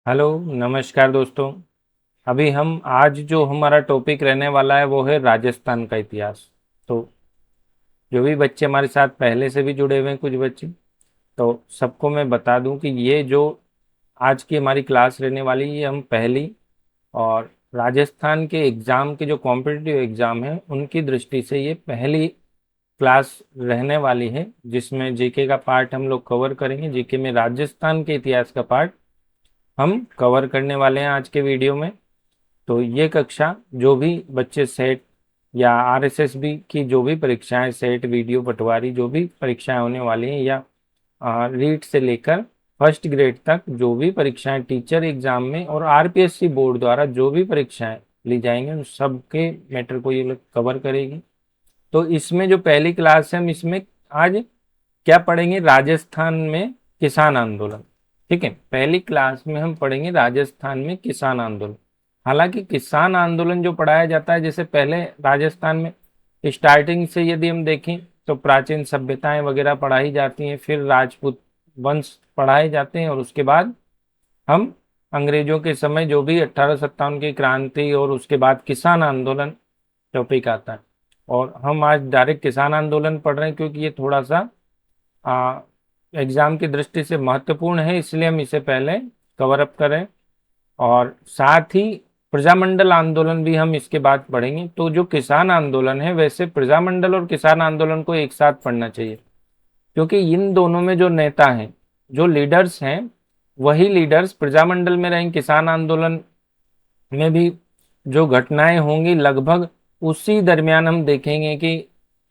Hello, नमस्कार दोस्तों। अभी हम आज जो हमारा टॉपिक रहने वाला है वो है राजस्थान का इतिहास। तो जो भी बच्चे हमारे साथ पहले से भी जुड़े हुए हैं, कुछ बच्चे, तो सबको मैं बता दूं कि ये जो आज की हमारी क्लास रहने वाली है, ये हम पहली और राजस्थान के एग्ज़ाम के जो कॉम्पिटिटिव एग्ज़ाम है उनकी दृष्टि से ये पहली क्लास रहने वाली है, जिसमें जीके का पार्ट हम लोग कवर करेंगे। जीके में राजस्थान के इतिहास का पार्ट हम कवर करने वाले हैं आज के वीडियो में। तो ये कक्षा जो भी बच्चे सेट या आरएसएसबी की जो भी परीक्षाएं, सेट, वीडियो, पटवारी, जो भी परीक्षाएं होने वाली हैं, या रीट से लेकर फर्स्ट ग्रेड तक जो भी परीक्षाएं टीचर एग्जाम में और आरपीएससी बोर्ड द्वारा जो भी परीक्षाएं ली जाएंगी, उन सब के मैटर को ये लोग कवर करेगी। तो इसमें जो पहली क्लास है, हम इसमें आज क्या पढ़ेंगे? राजस्थान में किसान आंदोलन। ठीक है, पहली क्लास में हम पढ़ेंगे राजस्थान में किसान आंदोलन। हालांकि किसान आंदोलन जो पढ़ाया जाता है, जैसे पहले राजस्थान में स्टार्टिंग से यदि हम देखें तो प्राचीन सभ्यताएं वगैरह पढ़ाई जाती हैं, फिर राजपूत वंश पढ़ाए जाते हैं, और उसके बाद हम अंग्रेजों के समय जो भी 1857 की क्रांति और उसके बाद किसान आंदोलन टॉपिक आता है। और हम आज डायरेक्ट किसान आंदोलन पढ़ रहे हैं क्योंकि ये थोड़ा सा एग्जाम की दृष्टि से महत्वपूर्ण है, इसलिए हम इसे पहले कवर अप करें। और साथ ही प्रजामंडल आंदोलन भी हम इसके बाद पढ़ेंगे। तो जो किसान आंदोलन है, वैसे प्रजामंडल और किसान आंदोलन को एक साथ पढ़ना चाहिए, क्योंकि इन दोनों में जो नेता हैं, जो लीडर्स हैं, वही लीडर्स प्रजामंडल में रहेंगे। किसान आंदोलन में भी जो घटनाएं होंगी लगभग उसी दरमियान हम देखेंगे कि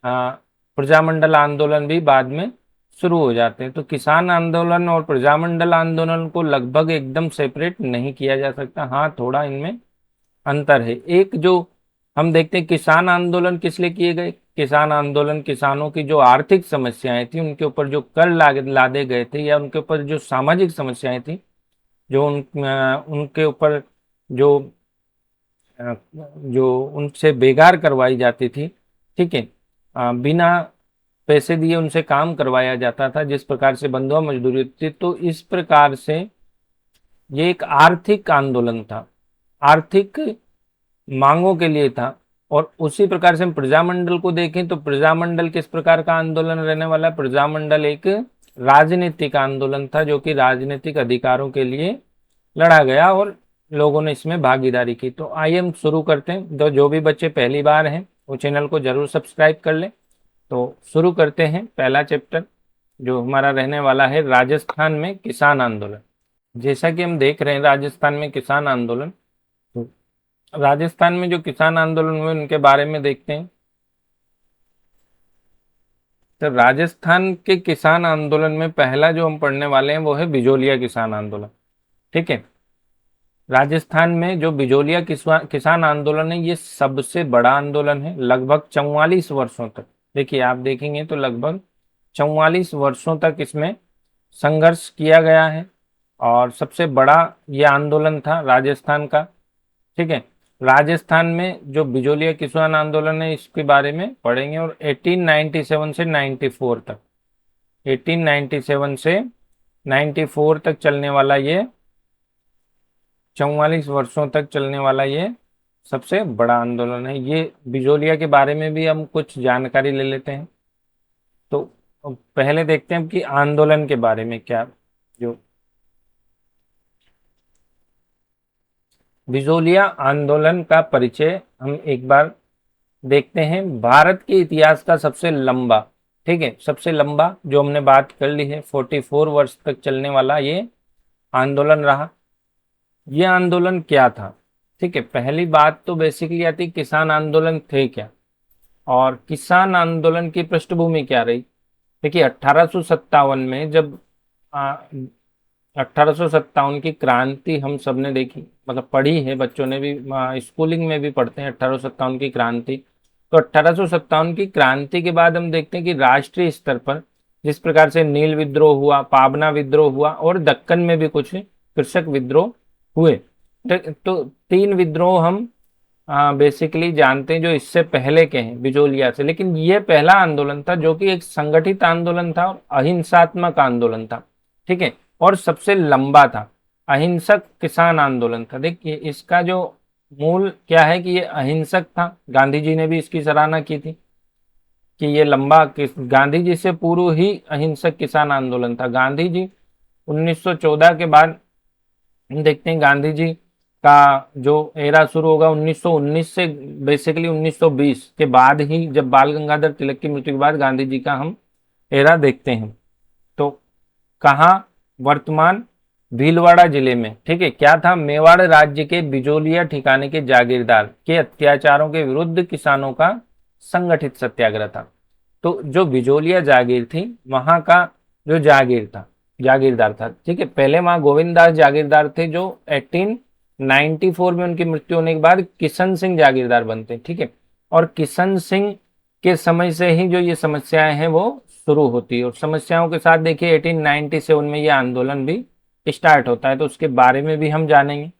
प्रजामंडल आंदोलन भी बाद में शुरू हो जाते हैं। तो किसान आंदोलन और प्रजामंडल आंदोलन को लगभग एकदम सेपरेट नहीं किया जा सकता। हाँ, थोड़ा इनमें अंतर है। एक जो हम देखते हैं, किसान आंदोलन किस लिए किए गए? किसान आंदोलन किसानों की जो आर्थिक समस्याएं थी, उनके ऊपर जो कर लादे गए थे, या उनके ऊपर जो सामाजिक समस्याएं थी, जो उनके ऊपर जो जो उनसे बेगार करवाई जाती थी। ठीक है, बिना पैसे दिए उनसे काम करवाया जाता था, जिस प्रकार से बंधुआ मजदूरी थी। तो इस प्रकार से ये एक आर्थिक आंदोलन था, आर्थिक मांगों के लिए था। और उसी प्रकार से हम प्रजामंडल को देखें तो प्रजामंडल किस प्रकार का आंदोलन रहने वाला है? प्रजामंडल एक राजनीतिक आंदोलन था, जो कि राजनीतिक अधिकारों के लिए लड़ा गया और लोगों ने इसमें भागीदारी की। तो आइए हम शुरू करते हैं। तो जो भी बच्चे पहली बार हैं वो चैनल को जरूर सब्सक्राइब कर लें। तो शुरू करते हैं। पहला चैप्टर जो हमारा रहने वाला है, राजस्थान में किसान आंदोलन। जैसा कि हम देख रहे हैं, राजस्थान में किसान आंदोलन, तो राजस्थान में जो किसान आंदोलन हुए उनके बारे में देखते हैं। तो राजस्थान के किसान आंदोलन में पहला जो हम पढ़ने वाले हैं वो है बिजोलिया किसान आंदोलन। ठीक है, राजस्थान में जो बिजोलिया किसान आंदोलन है, ये सबसे बड़ा आंदोलन है। लगभग 44 वर्षों तक, देखिए आप देखेंगे तो लगभग 44 वर्षों तक इसमें संघर्ष किया गया है, और सबसे बड़ा ये आंदोलन था राजस्थान का। ठीक है, राजस्थान में जो बिजोलिया किसान आंदोलन है, इसके बारे में पढ़ेंगे। और 1897 से 94 तक, 1897 से 94 तक चलने वाला ये, 44 वर्षों तक चलने वाला ये सबसे बड़ा आंदोलन है। ये बिजोलिया के बारे में भी हम कुछ जानकारी ले लेते हैं। तो पहले देखते हैं कि आंदोलन के बारे में क्या, जो बिजोलिया आंदोलन का परिचय हम एक बार देखते हैं। भारत के इतिहास का सबसे लंबा, ठीक है, सबसे लंबा जो हमने बात कर ली है, 44 वर्ष तक चलने वाला ये आंदोलन रहा। ये आंदोलन क्या था? ठीक है, पहली बात तो बेसिकली आती, किसान आंदोलन थे क्या, और किसान आंदोलन की पृष्ठभूमि क्या रही। देखिए 1857 में जब 1857 की क्रांति हम सब ने देखी, मतलब पढ़ी है, बच्चों ने भी स्कूलिंग में भी पढ़ते हैं 1857 की क्रांति। तो 1857 की क्रांति के बाद हम देखते हैं कि राष्ट्रीय स्तर पर जिस प्रकार से नील विद्रोह हुआ, पाबना विद्रोह हुआ, और दक्कन में भी कुछ कृषक विद्रोह हुए। तो तीन विद्रोह हम बेसिकली जानते हैं जो इससे पहले के हैं बिजोलिया से। लेकिन यह पहला आंदोलन था जो कि एक संगठित आंदोलन था और अहिंसात्मक आंदोलन था। ठीक है, और सबसे लंबा था। अहिंसक किसान आंदोलन था। देखिए इसका जो मूल क्या है कि ये अहिंसक था, गांधी जी ने भी इसकी सराहना की थी कि ये लंबा गांधी जी से पूर्व ही अहिंसक किसान आंदोलन था। गांधी जी 1914 के बाद हम देखते हैं गांधी जी का जो एरा शुरू होगा 1919 से, बेसिकली 1920 के बाद ही, जब बाल गंगाधर तिलक की मृत्यु के बाद गांधी जी का हम एरा देखते हैं। तो कहाँ, वर्तमान भीलवाड़ा जिले में, ठीक है। क्या था, मेवाड़ राज्य के बिजोलिया ठिकाने के जागीरदार के अत्याचारों के विरुद्ध किसानों का संगठित सत्याग्रह था। तो जो बिजोलिया जागीर थी वहां का जो जागीरदार था, ठीक है। पहले वहां गोविंद दास जागीरदार थे, जो 1894 में उनकी मृत्यु होने के बाद किशन सिंह जागीरदार बनते, ठीक है। और किशन सिंह के समय से ही जो ये समस्याएं हैं वो शुरू होती है, और समस्याओं के साथ देखिए 1897 में ये आंदोलन भी स्टार्ट होता है। तो उसके बारे में भी हम जानेंगे।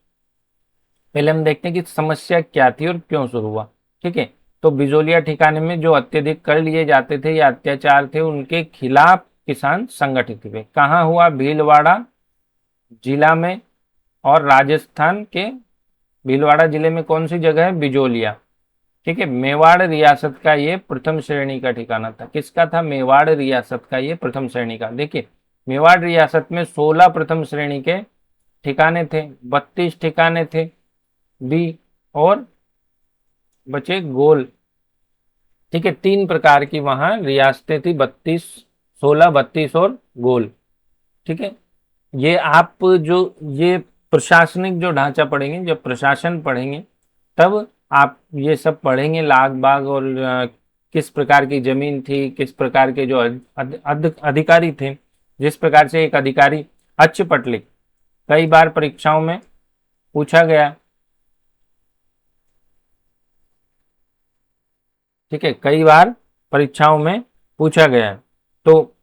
पहले हम देखते हैं कि समस्या क्या थी और क्यों शुरू हुआ, ठीक है। तो बिजोलिया ठिकाने में जो अत्यधिक कर लिए जाते थे या अत्याचार थे, उनके खिलाफ किसान संगठित हुए। कहाँ हुआ, भीलवाड़ा जिला में, और राजस्थान के भीलवाड़ा जिले में कौन सी जगह है, बिजोलिया, ठीक है। मेवाड़ रियासत का ये प्रथम श्रेणी का ठिकाना था। किसका था, मेवाड़ रियासत का ये प्रथम श्रेणी का। देखिए मेवाड़ रियासत में 16 प्रथम श्रेणी के ठिकाने थे, 32 ठिकाने थे बी, और बचे गोल, ठीक है। 3 प्रकार की वहां रियासतें थी, 32, 16, 32 और गोल, ठीक है। ये आप जो ये प्रशासनिक जो ढांचा पढ़ेंगे, जब प्रशासन पढ़ेंगे तब आप ये सब पढ़ेंगे, लाग बाग, और किस प्रकार की जमीन थी, किस प्रकार के जो अधिकारी थे, जिस प्रकार से एक अधिकारी अच्युपटलिक कई बार परीक्षाओं में पूछा गया, ठीक है, कई बार परीक्षाओं में पूछा गया। तो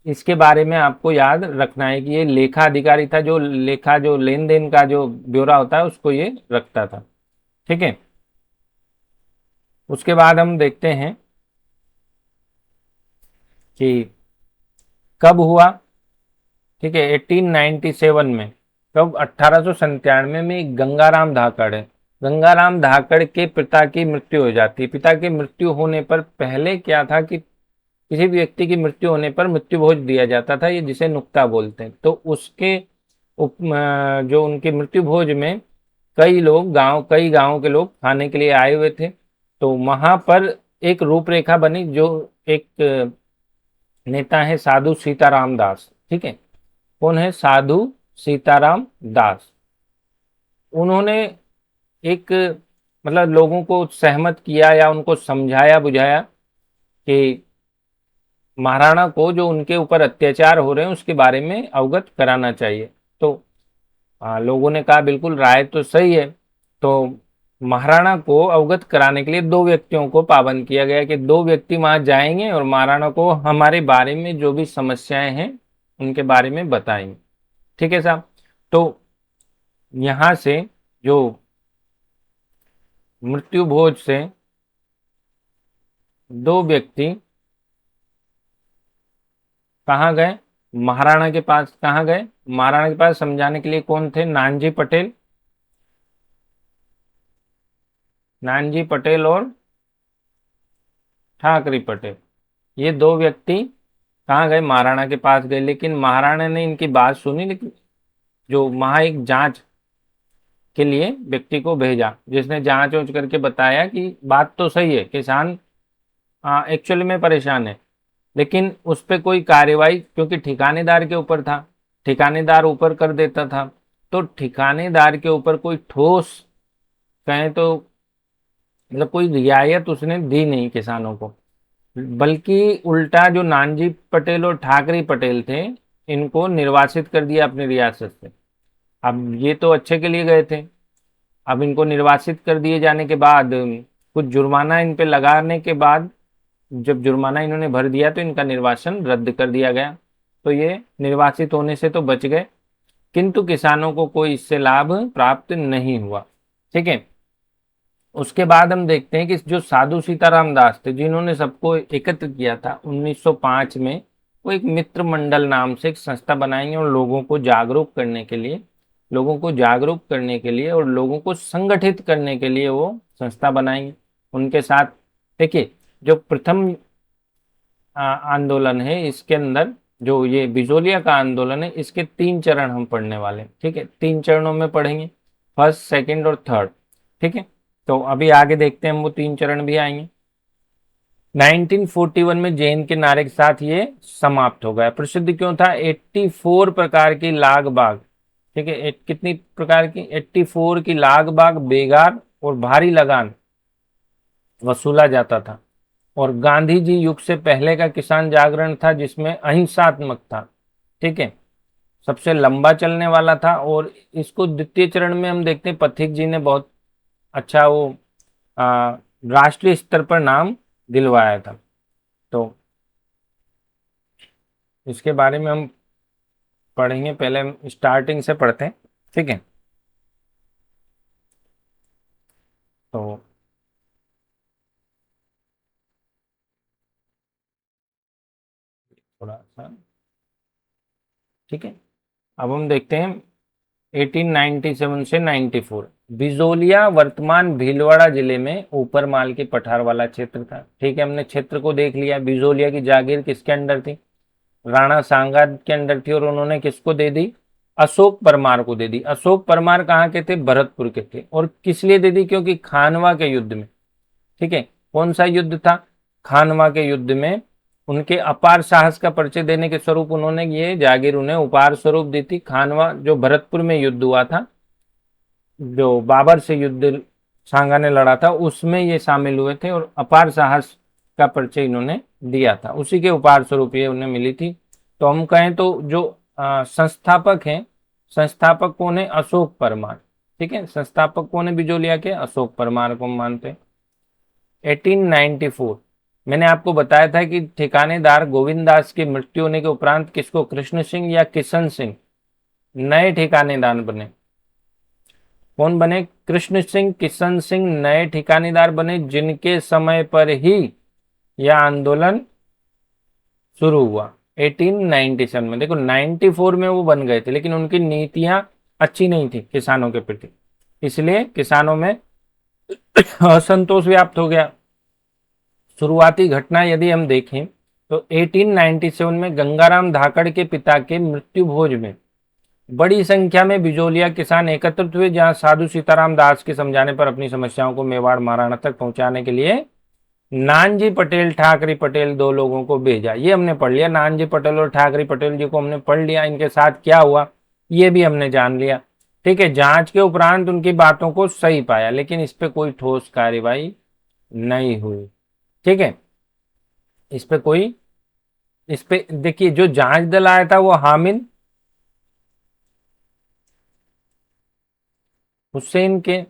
इसके बारे में आपको याद रखना है कि ये लेखा अधिकारी था, जो लेखा, जो लेन देन का जो ब्यौरा होता है उसको ये रखता था, ठीक है। उसके बाद हम देखते हैं कि कब हुआ, ठीक है। 1897 में, कब, 1897 में गंगाराम धाकड़ है, गंगाराम धाकड़ के पिता की मृत्यु हो जाती है। पिता की मृत्यु होने पर पहले क्या था कि किसी भी व्यक्ति की मृत्यु होने पर मृत्यु भोज दिया जाता था, ये जिसे नुक्ता बोलते हैं। तो उसके जो उनके मृत्यु भोज में कई गांव के लोग खाने के लिए आए हुए थे। तो वहां पर एक रूपरेखा बनी, जो एक नेता है साधु सीताराम दास, ठीक है। कौन है, साधु सीताराम दास। उन्होंने एक, मतलब लोगों को सहमत किया या उनको समझाया बुझाया कि महाराणा को जो उनके ऊपर अत्याचार हो रहे हैं उसके बारे में अवगत कराना चाहिए। तो लोगों ने कहा बिल्कुल, राय तो सही है। तो महाराणा को अवगत कराने के लिए 2 व्यक्तियों को पाबंद किया गया कि 2 व्यक्ति वहां जाएंगे और महाराणा को हमारे बारे में जो भी समस्याएं हैं उनके बारे में बताएंगे, ठीक है साहब। तो यहां से जो मृत्यु भोज से 2 व्यक्ति कहाँ गए, महाराणा के पास। कहाँ गए, महाराणा के पास समझाने के लिए। कौन थे, नानजी पटेल, नानजी पटेल और ठाकरे पटेल। ये 2 व्यक्ति कहाँ गए, महाराणा के पास गए। लेकिन महाराणा ने इनकी बात सुनी, लेकिन जो वहां एक जांच के लिए व्यक्ति को भेजा, जिसने जांच वोच करके बताया कि बात तो सही है, किसान एक्चुअली में परेशान है, लेकिन उस पर कोई कार्रवाई, क्योंकि ठिकानेदार के ऊपर था, ठिकानेदार ऊपर कर देता था। तो ठिकानेदार के ऊपर कोई ठोस, कहें तो मतलब कोई रियायत उसने दी नहीं किसानों को, बल्कि उल्टा जो नानजी पटेल और ठाकरे पटेल थे, इनको निर्वासित कर दिया अपनी रियासत से। अब ये तो अच्छे के लिए गए थे, अब इनको निर्वासित कर दिए जाने के बाद, कुछ जुर्माना इन पे लगाने के बाद, जब जुर्माना इन्होंने भर दिया तो इनका निर्वासन रद्द कर दिया गया। तो ये निर्वासित होने से तो बच गए, किंतु किसानों को कोई इससे लाभ प्राप्त नहीं हुआ, ठीक है। उसके बाद हम देखते हैं कि जो साधु सीताराम दास थे, जिन्होंने सबको एकत्र किया था 1905 में, वो एक मित्र मंडल नाम से एक संस्था बनाएंगे और लोगों को जागरूक करने के लिए लोगों को जागरूक करने के लिए और लोगों को संगठित करने के लिए वो संस्था बनाएंगे। उनके साथ देखिए, जो प्रथम आंदोलन है, इसके अंदर जो ये बिजोलिया का आंदोलन है, इसके 3 चरण हम पढ़ने वाले हैं। ठीक है, 3 चरणों में पढ़ेंगे, फर्स्ट, सेकंड और थर्ड। ठीक है, तो अभी आगे देखते हैं, हम वो 3 चरण भी आएंगे। 1941 में जैन के नारे के साथ ये समाप्त हो गया। प्रसिद्ध क्यों था? 84 प्रकार की लाग बाग। ठीक है, कितनी प्रकार की? 84 की लाग बाग, बेगार और भारी लगान वसूला जाता था। और गांधी जी युग से पहले का किसान जागरण था, जिसमें अहिंसात्मक था। ठीक है, सबसे लंबा चलने वाला था। और इसको द्वितीय चरण में हम देखते हैं, पथिक जी ने बहुत अच्छा वो राष्ट्रीय स्तर पर नाम दिलवाया था। तो इसके बारे में हम पढ़ेंगे, पहले हम स्टार्टिंग से पढ़ते हैं। ठीक है, तो थोड़ा सा, ठीक है, अब हम देखते हैं 1897 से 94। बिजोलिया वर्तमान भीलवाड़ा जिले में ऊपरमाल के पठार वाला क्षेत्र था। ठीक है, हमने क्षेत्र को देख लिया। बिजोलिया की जागीर किसके अंडर थी? राणा सांगा के अंडर थी। और उन्होंने किसको दे दी? अशोक परमार को दे दी। अशोक परमार कहाँ के थे? भरतपुर के थे। और किस लिए दे दी? क्योंकि खानवा के युद्ध में, ठीक है, कौन सा युद्ध था? खानवा के युद्ध में उनके अपार साहस का परिचय देने के स्वरूप उन्होंने ये जागीर उन्हें उपहार स्वरूप दी थी। खानवा जो भरतपुर में युद्ध हुआ था, जो बाबर से युद्ध सांगा ने लड़ा था, उसमें ये शामिल हुए थे और अपार साहस का परिचय इन्होंने दिया था। उसी के उपहार स्वरूप ये उन्हें मिली थी। तो हम कहें तो जो संस्थापक हैं, संस्थापक कौन है? अशोक परमार। ठीक है, संस्थापक कौन है बिजोलिया के? अशोक परमार को हम मानते हैं। 1894 मैंने आपको बताया था कि ठिकानेदार गोविंद दास की मृत्यु होने के उपरांत किसको, कृष्ण सिंह या किशन सिंह, नए ठिकानेदार बने। कौन बने? कृष्ण सिंह, किशन सिंह नए ठिकानेदार बने, जिनके समय पर ही यह आंदोलन शुरू हुआ। 1897 में। देखो 94 में वो बन गए थे, लेकिन उनकी नीतियां अच्छी नहीं थी किसानों के प्रति, इसलिए किसानों में असंतोष व्याप्त हो गया। शुरुआती घटना यदि हम देखें तो 1897 में गंगाराम धाकड़ के पिता के मृत्यु भोज में बड़ी संख्या में बिजोलिया किसान एकत्रित हुए, जहां साधु सीताराम दास के समझाने पर अपनी समस्याओं को मेवाड़ महाराणा तक पहुंचाने के लिए नानजी पटेल, ठाकरे पटेल, 2 लोगों को भेजा। ये हमने पढ़ लिया, नानजी पटेल और ठाकरे पटेल जी को हमने पढ़ लिया। इनके साथ क्या हुआ ये भी हमने जान लिया। ठीक है, जांच के उपरांत उनकी बातों को सही पाया, लेकिन इस पे कोई ठोस कार्यवाही नहीं हुई। ठीक है, इस पे कोई, इस पे देखिए, जो जांच दल आया था वो हामिद हुसैन के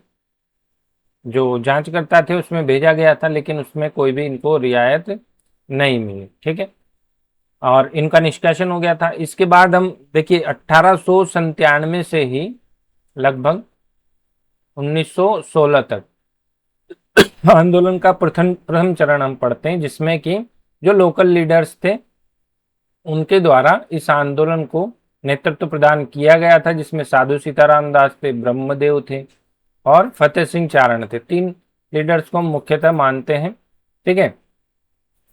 जो जांचकर्ता थे उसमें भेजा गया था, लेकिन उसमें कोई भी इनको रियायत नहीं मिली। ठीक है, और इनका निष्कासन हो गया था। इसके बाद हम देखिए 1897 से ही लगभग 1916 तक आंदोलन का प्रथम प्रथम चरण हम पढ़ते हैं, जिसमें कि जो लोकल लीडर्स थे उनके द्वारा इस आंदोलन को नेतृत्व प्रदान किया गया था, जिसमें साधु सीताराम दास थे, ब्रह्मदेव थे और फतेह सिंह चारण थे। 3 लीडर्स को हम मुख्यतः मानते हैं। ठीक है,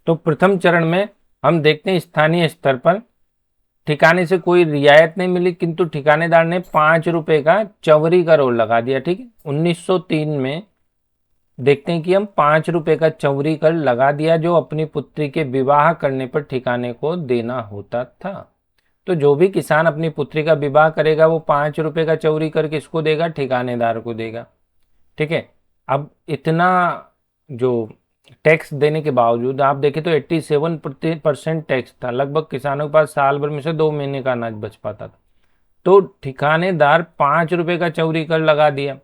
तो प्रथम चरण में हम देखते हैं स्थानीय स्तर पर ठिकाने से कोई रियायत नहीं मिली, किंतु ठिकानेदार ने 5 रुपए का चवरी का रोल लगा दिया। ठीक है, 1903 में देखते हैं कि हम 5 रुपए का चौरी कर लगा दिया, जो अपनी पुत्री के विवाह करने पर ठिकाने को देना होता था। तो जो भी किसान अपनी पुत्री का विवाह करेगा वो 5 रुपए का चौरी कर किसको देगा? ठिकानेदार को देगा। ठीक है, अब इतना जो टैक्स देने के बावजूद आप देखें तो 87% टैक्स था। लगभग किसानों के पास साल भर में से 2 महीने का अनाज बच पाता था। तो ठिकानेदार 5 रुपए का चौरी कर लगा दिया।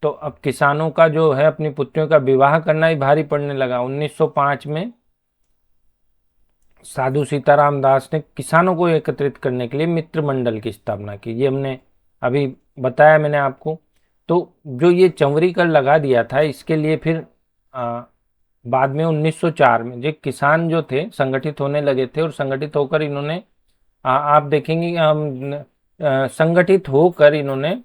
तो अब किसानों का जो है अपनी पुत्रियों का विवाह करना ही भारी पड़ने लगा। 1905 में साधु सीताराम दास ने किसानों को एकत्रित करने के लिए मित्र मंडल की स्थापना की। ये हमने अभी बताया मैंने आपको। तो जो ये चंवरी कर लगा दिया था, इसके लिए फिर बाद में 1904 में जो किसान जो थे संगठित होने लगे थे, और संगठित होकर इन्होंने आप देखेंगे संगठित होकर इन्होंने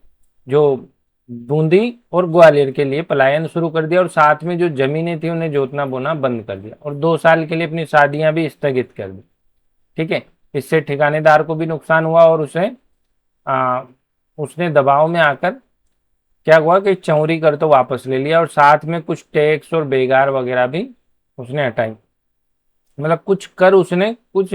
जो बूंदी और ग्वालियर के लिए पलायन शुरू कर दिया और साथ में जो जमीनें थी उन्हें जोतना बोना बंद कर दिया और 2 साल के लिए अपनी शादियां भी स्थगित कर दी। ठीक है, इससे ठिकानेदार को भी नुकसान हुआ और उसने दबाव में आकर क्या हुआ कि चौरी कर तो वापस ले लिया और साथ में कुछ टैक्स और बेगार वगैरह भी उसने हटाई। मतलब कुछ कर उसने कुछ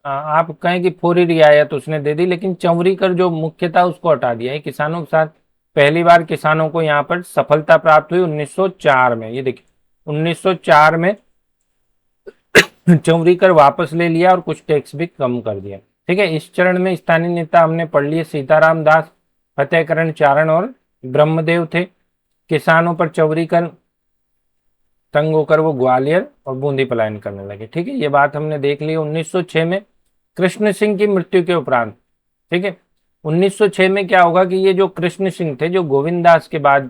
आप कहें कि फौरी रियायत उसने दे दी, लेकिन चौरी कर जो मुख्य था उसको हटा दिया है। किसानों के साथ पहली बार किसानों को यहाँ पर सफलता प्राप्त हुई 1904 में। ये देखिए 1904 में चौरी कर वापस ले लिया और कुछ टैक्स भी कम कर दिया। ठीक है, इस चरण में स्थानीय नेता हमने पढ़ लिए सीताराम दास, फतेहकरण चारण और ब्रह्मदेव थे। किसानों पर चौरी कर तंग होकर वो ग्वालियर और बूंदी पलायन करने लगे। ठीक है, ये बात हमने देख ली। 1906 में कृष्ण सिंह की मृत्यु के उपरांत, ठीक है, 1906 में क्या होगा कि ये जो कृष्ण सिंह थे जो गोविंददास के बाद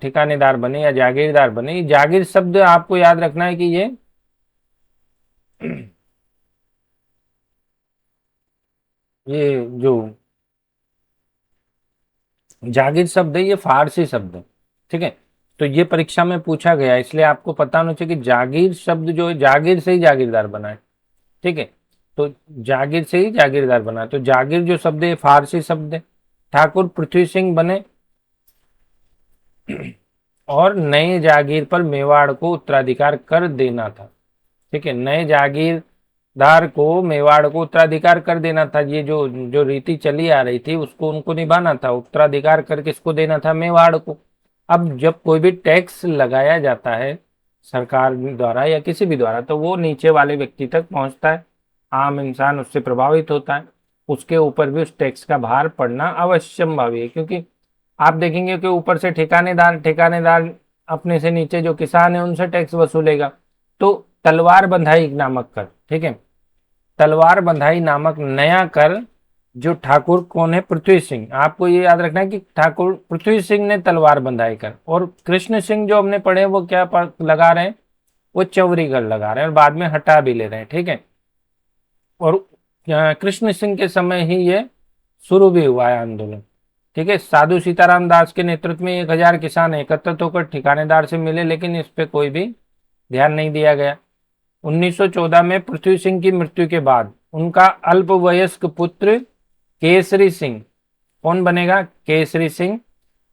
ठिकानेदार बने या जागीरदार बने। ये जागीर शब्द आपको याद रखना है कि ये जो जागीर शब्द है ये फारसी शब्द है। ठीक है, तो ये परीक्षा में पूछा गया इसलिए आपको पता होना चाहिए कि जागीर शब्द जो है जागीर से ही जागीरदार बना है। ठीक है, तो जागीर से ही जागीरदार बना है। तो जागीर जो शब्द है फारसी शब्द है। ठाकुर पृथ्वी सिंह बने और नए जागीर पर मेवाड़ को उत्तराधिकार कर देना था। ठीक है, नए जागीरदार को मेवाड़ को उत्तराधिकार कर देना था। ये जो जो रीति चली आ रही थी उसको उनको निभाना था। उत्तराधिकार कर किसको देना था? मेवाड़ को। अब जब कोई भी टैक्स लगाया जाता है सरकार द्वारा या किसी भी द्वारा तो वो नीचे वाले व्यक्ति तक पहुंचता है, आम इंसान उससे प्रभावित होता है, उसके ऊपर भी उस टैक्स का भार पड़ना अवश्यंभावी है। क्योंकि आप देखेंगे कि ऊपर से ठिकानेदार ठिकानेदार अपने से नीचे जो किसान है उनसे टैक्स वसूलेगा। तो तलवार बंधाई नामक कर, ठीक है, तलवार बंधाई नामक नया कर जो ठाकुर कौन है? पृथ्वी सिंह। आपको ये याद रखना है कि ठाकुर पृथ्वी सिंह ने तलवार बंधाई कर, और कृष्ण सिंह जो हमने पढ़े वो क्या लगा रहे हैं? वो चौरी कर लगा रहे हैं और बाद में हटा भी ले रहे हैं। ठीक है, और कृष्ण सिंह के समय ही ये शुरू भी हुआ है आंदोलन। ठीक है, साधु सीताराम दास के नेतृत्व में 1000 किसान एकत्रित होकर ठिकानेदार से मिले, लेकिन इस पे कोई भी ध्यान नहीं दिया गया। 1914 में पृथ्वी सिंह की मृत्यु के बाद उनका अल्पवयस्क पुत्र केसरी सिंह कौन बनेगा? केसरी सिंह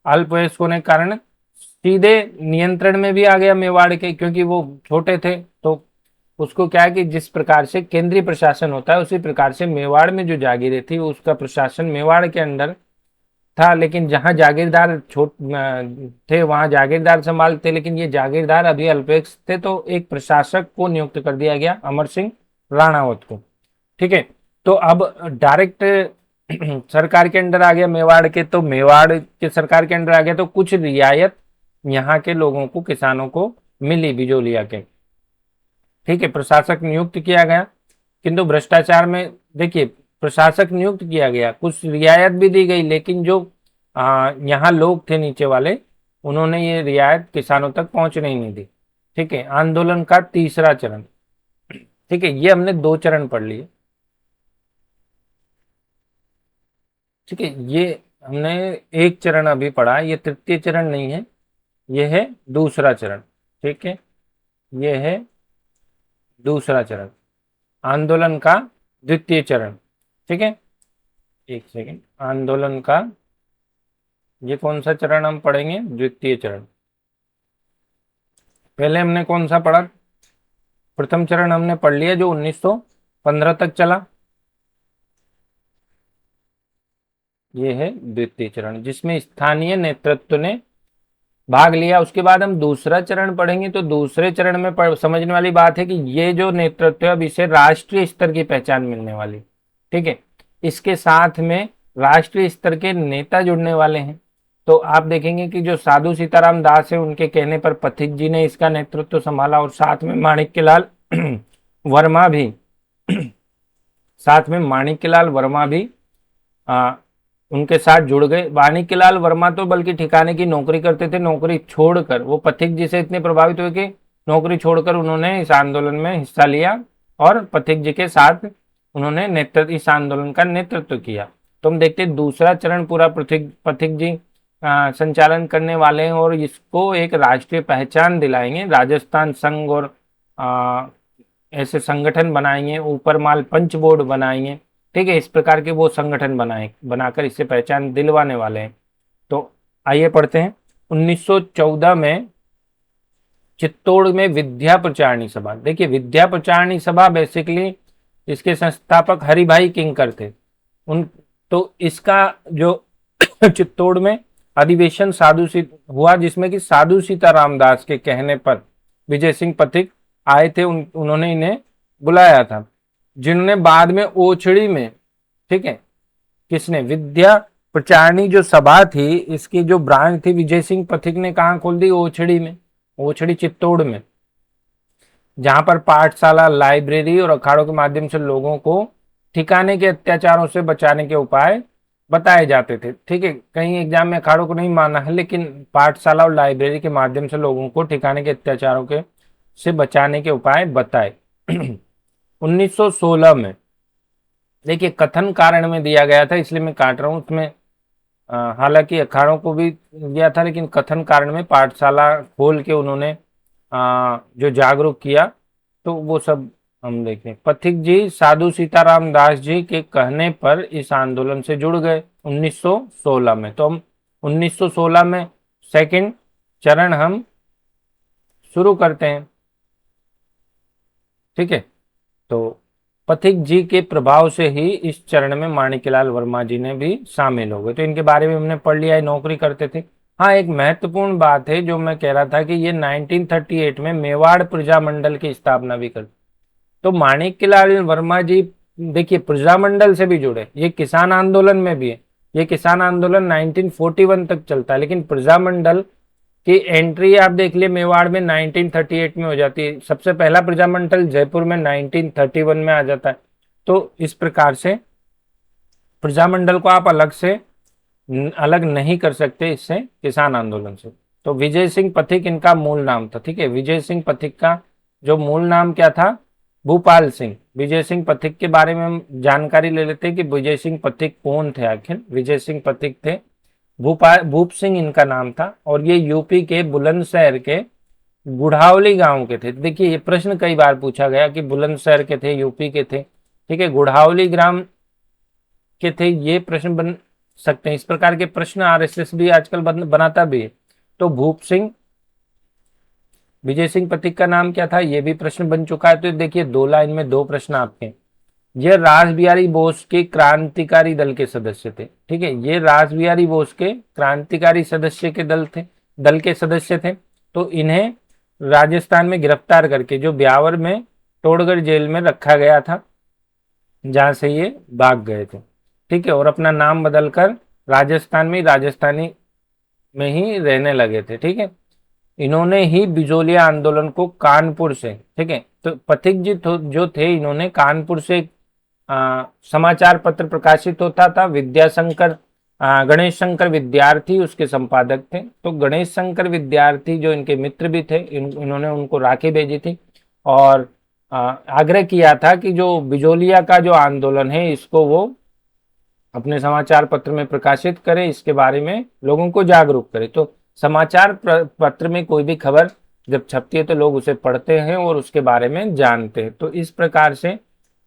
अल्पवयस्क होने के कारण सीधे नियंत्रण में भी आ गया मेवाड़ के, क्योंकि वो छोटे थे। तो उसको क्या है कि जिस प्रकार से केंद्रीय प्रशासन होता है उसी प्रकार से मेवाड़ में जो जागीरें थी उसका प्रशासन मेवाड़ के अंडर था। लेकिन जहां जागीरदार थे वहां जागीरदार संभालते, लेकिन ये जागीरदार अभी अल्पवयस्क थे तो एक प्रशासक को नियुक्त कर दिया गया, अमर सिंह राणावत को। ठीक है, तो अब डायरेक्ट सरकार के अंडर आ गया मेवाड़ के, तो मेवाड़ के सरकार के अंडर आ गया तो कुछ रियायत यहाँ के लोगों को किसानों को मिली बिजोलिया के। ठीक है, प्रशासक नियुक्त किया गया, किंतु भ्रष्टाचार में देखिए प्रशासक नियुक्त किया गया, कुछ रियायत भी दी गई, लेकिन जो यहाँ लोग थे नीचे वाले उन्होंने ये रियायत किसानों तक पहुंचने ही नहीं दी। ठीक है, आंदोलन का तीसरा चरण। ठीक है, ये हमने 2 चरण पढ़ लिए। ठीक है, ये हमने एक चरण अभी पढ़ा, ये तृतीय चरण नहीं है, ये है दूसरा चरण। ठीक है, ये है दूसरा चरण, आंदोलन का द्वितीय चरण। ठीक है, एक सेकेंड, आंदोलन का ये कौन सा चरण हम पढ़ेंगे? द्वितीय चरण। पहले हमने कौन सा पढ़ा? प्रथम चरण हमने पढ़ लिया जो 1915 तक चला। ये है द्वितीय चरण जिसमें स्थानीय नेतृत्व ने भाग लिया। उसके बाद हम दूसरा चरण पढ़ेंगे, तो दूसरे चरण में समझने वाली बात है कि ये जो नेतृत्व है अब इसे राष्ट्रीय स्तर की पहचान मिलने वाली। ठीक है, इसके साथ में राष्ट्रीय स्तर के नेता जुड़ने वाले हैं। तो आप देखेंगे कि जो साधु सीताराम दास है उनके कहने पर पथिक जी ने इसका नेतृत्व संभाला और साथ में माणिक्यलाल वर्मा भी साथ में माणिक्यलाल वर्मा भी उनके साथ जुड़ गए। माणिक्यलाल वर्मा तो बल्कि ठिकाने की नौकरी करते थे, नौकरी छोड़कर वो पथिक जी से इतने प्रभावित हुए कि नौकरी छोड़कर उन्होंने इस आंदोलन में हिस्सा लिया और पथिक जी के साथ उन्होंने इस आंदोलन का नेतृत्व किया। तो हम देखते हैं दूसरा चरण पूरा पथिक जी संचालन करने वाले हैं और इसको एक राष्ट्रीय पहचान दिलाएंगे। राजस्थान संघ और ऐसे संगठन बनाएंगे, ऊपर माल पंच बोर्ड बनाएंगे, ठीक है, इस प्रकार के वो संगठन बनाकर इससे पहचान दिलवाने वाले हैं। तो आइए पढ़ते हैं। 1914 में चित्तौड़ में विद्या प्रचारणी सभा। देखिए विद्या प्रचारणी सभा बेसिकली इसके संस्थापक हरिभाई किंकर थे। उन तो इसका जो चित्तौड़ में अधिवेशन हुआ, जिसमें कि साधु सीताराम दास के कहने पर विजय सिंह पथिक आए थे। उन्होंने इन्हें बुलाया था, जिन्होंने बाद में ओछड़ी में, ठीक है, किसने, विद्या प्रचारणी जो सभा थी इसकी जो ब्रांच थी विजय सिंह पथिक ने कहाँ खोल दी, ओछड़ी में, ओछड़ी चित्तौड़ में, जहां पर पाठशाला, लाइब्रेरी और अखाड़ों के माध्यम से लोगों को ठिकाने के अत्याचारों से बचाने के उपाय बताए जाते थे। ठीक है, कहीं एग्जाम में अखाड़ों को नहीं माना है, लेकिन पाठशाला और लाइब्रेरी के माध्यम से लोगों को ठिकाने के अत्याचारों के से बचाने के उपाय बताए। 1916 में देखिए कथन कारण में दिया गया था, इसलिए मैं काट रहा हूँ उसमें। हालांकि अखाड़ों को भी दिया था, लेकिन कथन कारण में पाठशाला खोल के उन्होंने जो जागरूक किया, तो वो सब हम देखें। पथिक जी साधु सीताराम दास जी के कहने पर इस आंदोलन से जुड़ गए 1916 में। तो हम 1916 में सेकंड चरण हम शुरू करते हैं। ठीक है, तो पथिक जी के प्रभाव से ही इस चरण में माणिक्यलाल वर्मा जी ने भी शामिल हो गए। तो इनके बारे में हमने पढ़ लिया है, नौकरी करते थे। हाँ, एक महत्वपूर्ण बात है जो मैं कह रहा था कि ये 1938 में मेवाड़ प्रजामंडल की स्थापना भी कर। तो माणिक्यलाल वर्मा जी देखिए प्रजामंडल से भी जुड़े, ये किसान आंदोलन में भी है। ये किसान आंदोलन 1941 तक चलता है, लेकिन प्रजामंडल की एंट्री आप देख लिए मेवाड़ में 1938 में हो जाती है। सबसे पहला प्रजामंडल जयपुर में 1931 में आ जाता है। तो इस प्रकार से प्रजामंडल को आप अलग नहीं कर सकते इससे, किसान आंदोलन से। तो विजय सिंह पथिक इनका मूल नाम था। ठीक है, विजय सिंह पथिक का जो मूल नाम क्या था, भूपाल सिंह। विजय सिंह पथिक के बारे में हम जानकारी ले लेते हैं कि विजय सिंह पथिक कौन थे आखिर। विजय सिंह पथिक थे, भूप सिंह इनका नाम था, और ये यूपी के बुलंदशहर के गुढ़ावली गांव के थे। देखिए ये प्रश्न कई बार पूछा गया कि बुलंदशहर के थे, यूपी के थे, ठीक है, गुढ़ावली ग्राम के थे, ये प्रश्न बन सकते हैं। इस प्रकार के प्रश्न आरएसएस भी आजकल बनाता भी है। तो भूप सिंह, विजय सिंह पथिक का नाम क्या था, ये भी प्रश्न बन चुका है। तो देखिए 2 लाइन में 2 प्रश्न आपके। ये रास बिहारी बोस के क्रांतिकारी दल के सदस्य थे। ठीक है, ये रास बिहारी बोस के क्रांतिकारी सदस्य के दल के सदस्य थे। तो इन्हें राजस्थान में गिरफ्तार करके जो ब्यावर में तोड़गढ़ जेल में रखा गया था, जहां से ये भाग गए थे। ठीक है, और अपना नाम बदलकर राजस्थानी में ही रहने लगे थे। ठीक है, इन्होंने ही बिजोलिया आंदोलन को कानपुर से, ठीक है, तो पथिक जी जो थे, इन्होंने कानपुर से समाचार पत्र प्रकाशित होता था, विद्याशंकर गणेश शंकर विद्यार्थी उसके संपादक थे। तो गणेश शंकर विद्यार्थी जो इनके मित्र भी थे, इन्होंने उनको राखी भेजी थी और आग्रह किया था कि जो बिजोलिया का जो आंदोलन है इसको वो अपने समाचार पत्र में प्रकाशित करें, इसके बारे में लोगों को जागरूक करें। तो समाचार पत्र में कोई भी खबर जब छपती है तो लोग उसे पढ़ते हैं और उसके बारे में जानते हैं। तो इस प्रकार से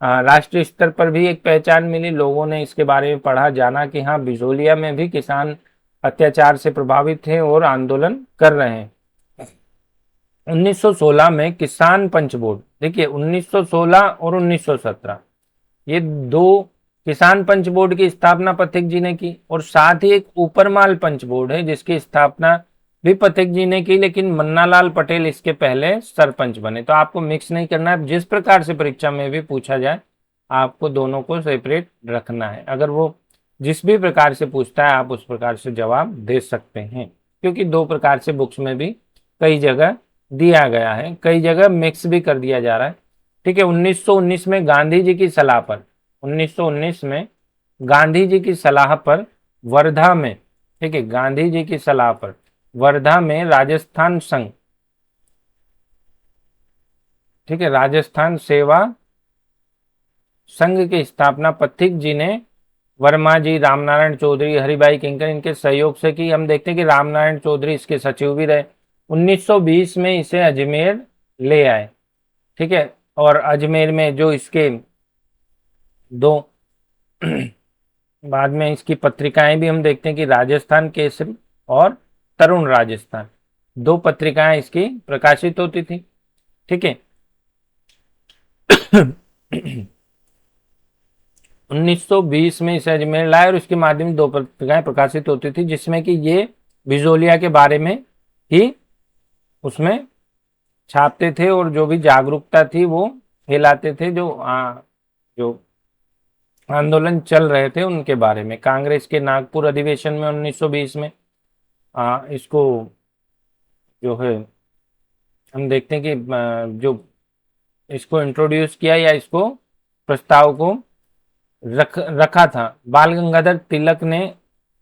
राष्ट्रीय स्तर पर भी एक पहचान मिली, लोगों ने इसके बारे में पढ़ा, जाना कि हाँ बिजोलिया में भी किसान अत्याचार से प्रभावित हैं और आंदोलन कर रहे हैं। 1916 में किसान पंच बोर्ड, देखिए 1916 और 1917 ये 2 किसान पंच बोर्ड की स्थापना पथिक जी ने की, और साथ ही एक ऊपरमाल पंच बोर्ड है जिसकी स्थापना भी पथिक जी ने की, लेकिन मन्नालाल पटेल इसके पहले सरपंच बने। तो आपको मिक्स नहीं करना है, जिस प्रकार से परीक्षा में भी पूछा जाए आपको दोनों को सेपरेट रखना है। अगर वो जिस भी प्रकार से पूछता है आप उस प्रकार से जवाब दे सकते हैं, क्योंकि 2 प्रकार से बुक्स में भी कई जगह दिया गया है, कई जगह मिक्स भी कर दिया जा रहा है। ठीक है, 1919 में गांधी जी की सलाह पर, 1919 में गांधी जी की सलाह पर वर्धा में, ठीक है, गांधी जी की सलाह पर वर्धा में राजस्थान संघ, ठीक है, राजस्थान सेवा संघ की स्थापना पथिक जी ने वर्मा जी, रामनारायण चौधरी, हरिभाई किंकर, इनके सहयोग से की। हम देखते हैं कि रामनारायण चौधरी इसके सचिव भी रहे। 1920 में इसे अजमेर ले आए, ठीक है। और अजमेर में जो इसके दो बाद में इसकी पत्रिकाएं भी हम देखते हैं कि राजस्थान केसरी और तरुण राजस्थान, दो पत्रिकाएं इसकी प्रकाशित होती थी, ठीक है। 1920 में इसे अजमेर लाए और उसके माध्यम से दो पत्रिकाएं प्रकाशित होती थी, जिसमें कि ये बिजोलिया के बारे में ही उसमें छापते थे और जो भी जागरूकता थी वो फैलाते थे, जो आंदोलन चल रहे थे उनके बारे में। कांग्रेस के नागपुर अधिवेशन में 1920 में इसको जो है हम देखते हैं कि जो इसको इंट्रोड्यूस किया या इसको प्रस्ताव को रखा था बाल गंगाधर तिलक ने।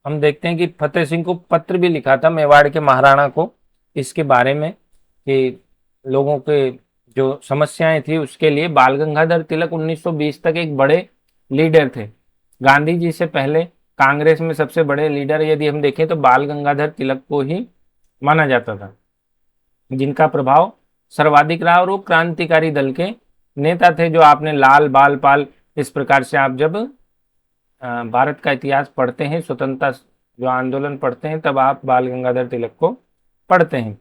हम देखते हैं कि फतेह सिंह को पत्र भी लिखा था, मेवाड़ के महाराणा को, इसके बारे में कि लोगों के जो समस्याएं थी उसके लिए। बाल गंगाधर तिलक 1920 तक एक बड़े लीडर थे। गांधी जी से पहले कांग्रेस में सबसे बड़े लीडर यदि हम देखें तो बाल गंगाधर तिलक को ही माना जाता था, जिनका प्रभाव सर्वाधिक रहा, और वो क्रांतिकारी दल के नेता थे। जो आपने लाल बाल पाल, इस प्रकार से आप जब भारत का इतिहास पढ़ते हैं, स्वतंत्रता जो आंदोलन पढ़ते हैं, तब आप बाल गंगाधर तिलक को पढ़ते हैं।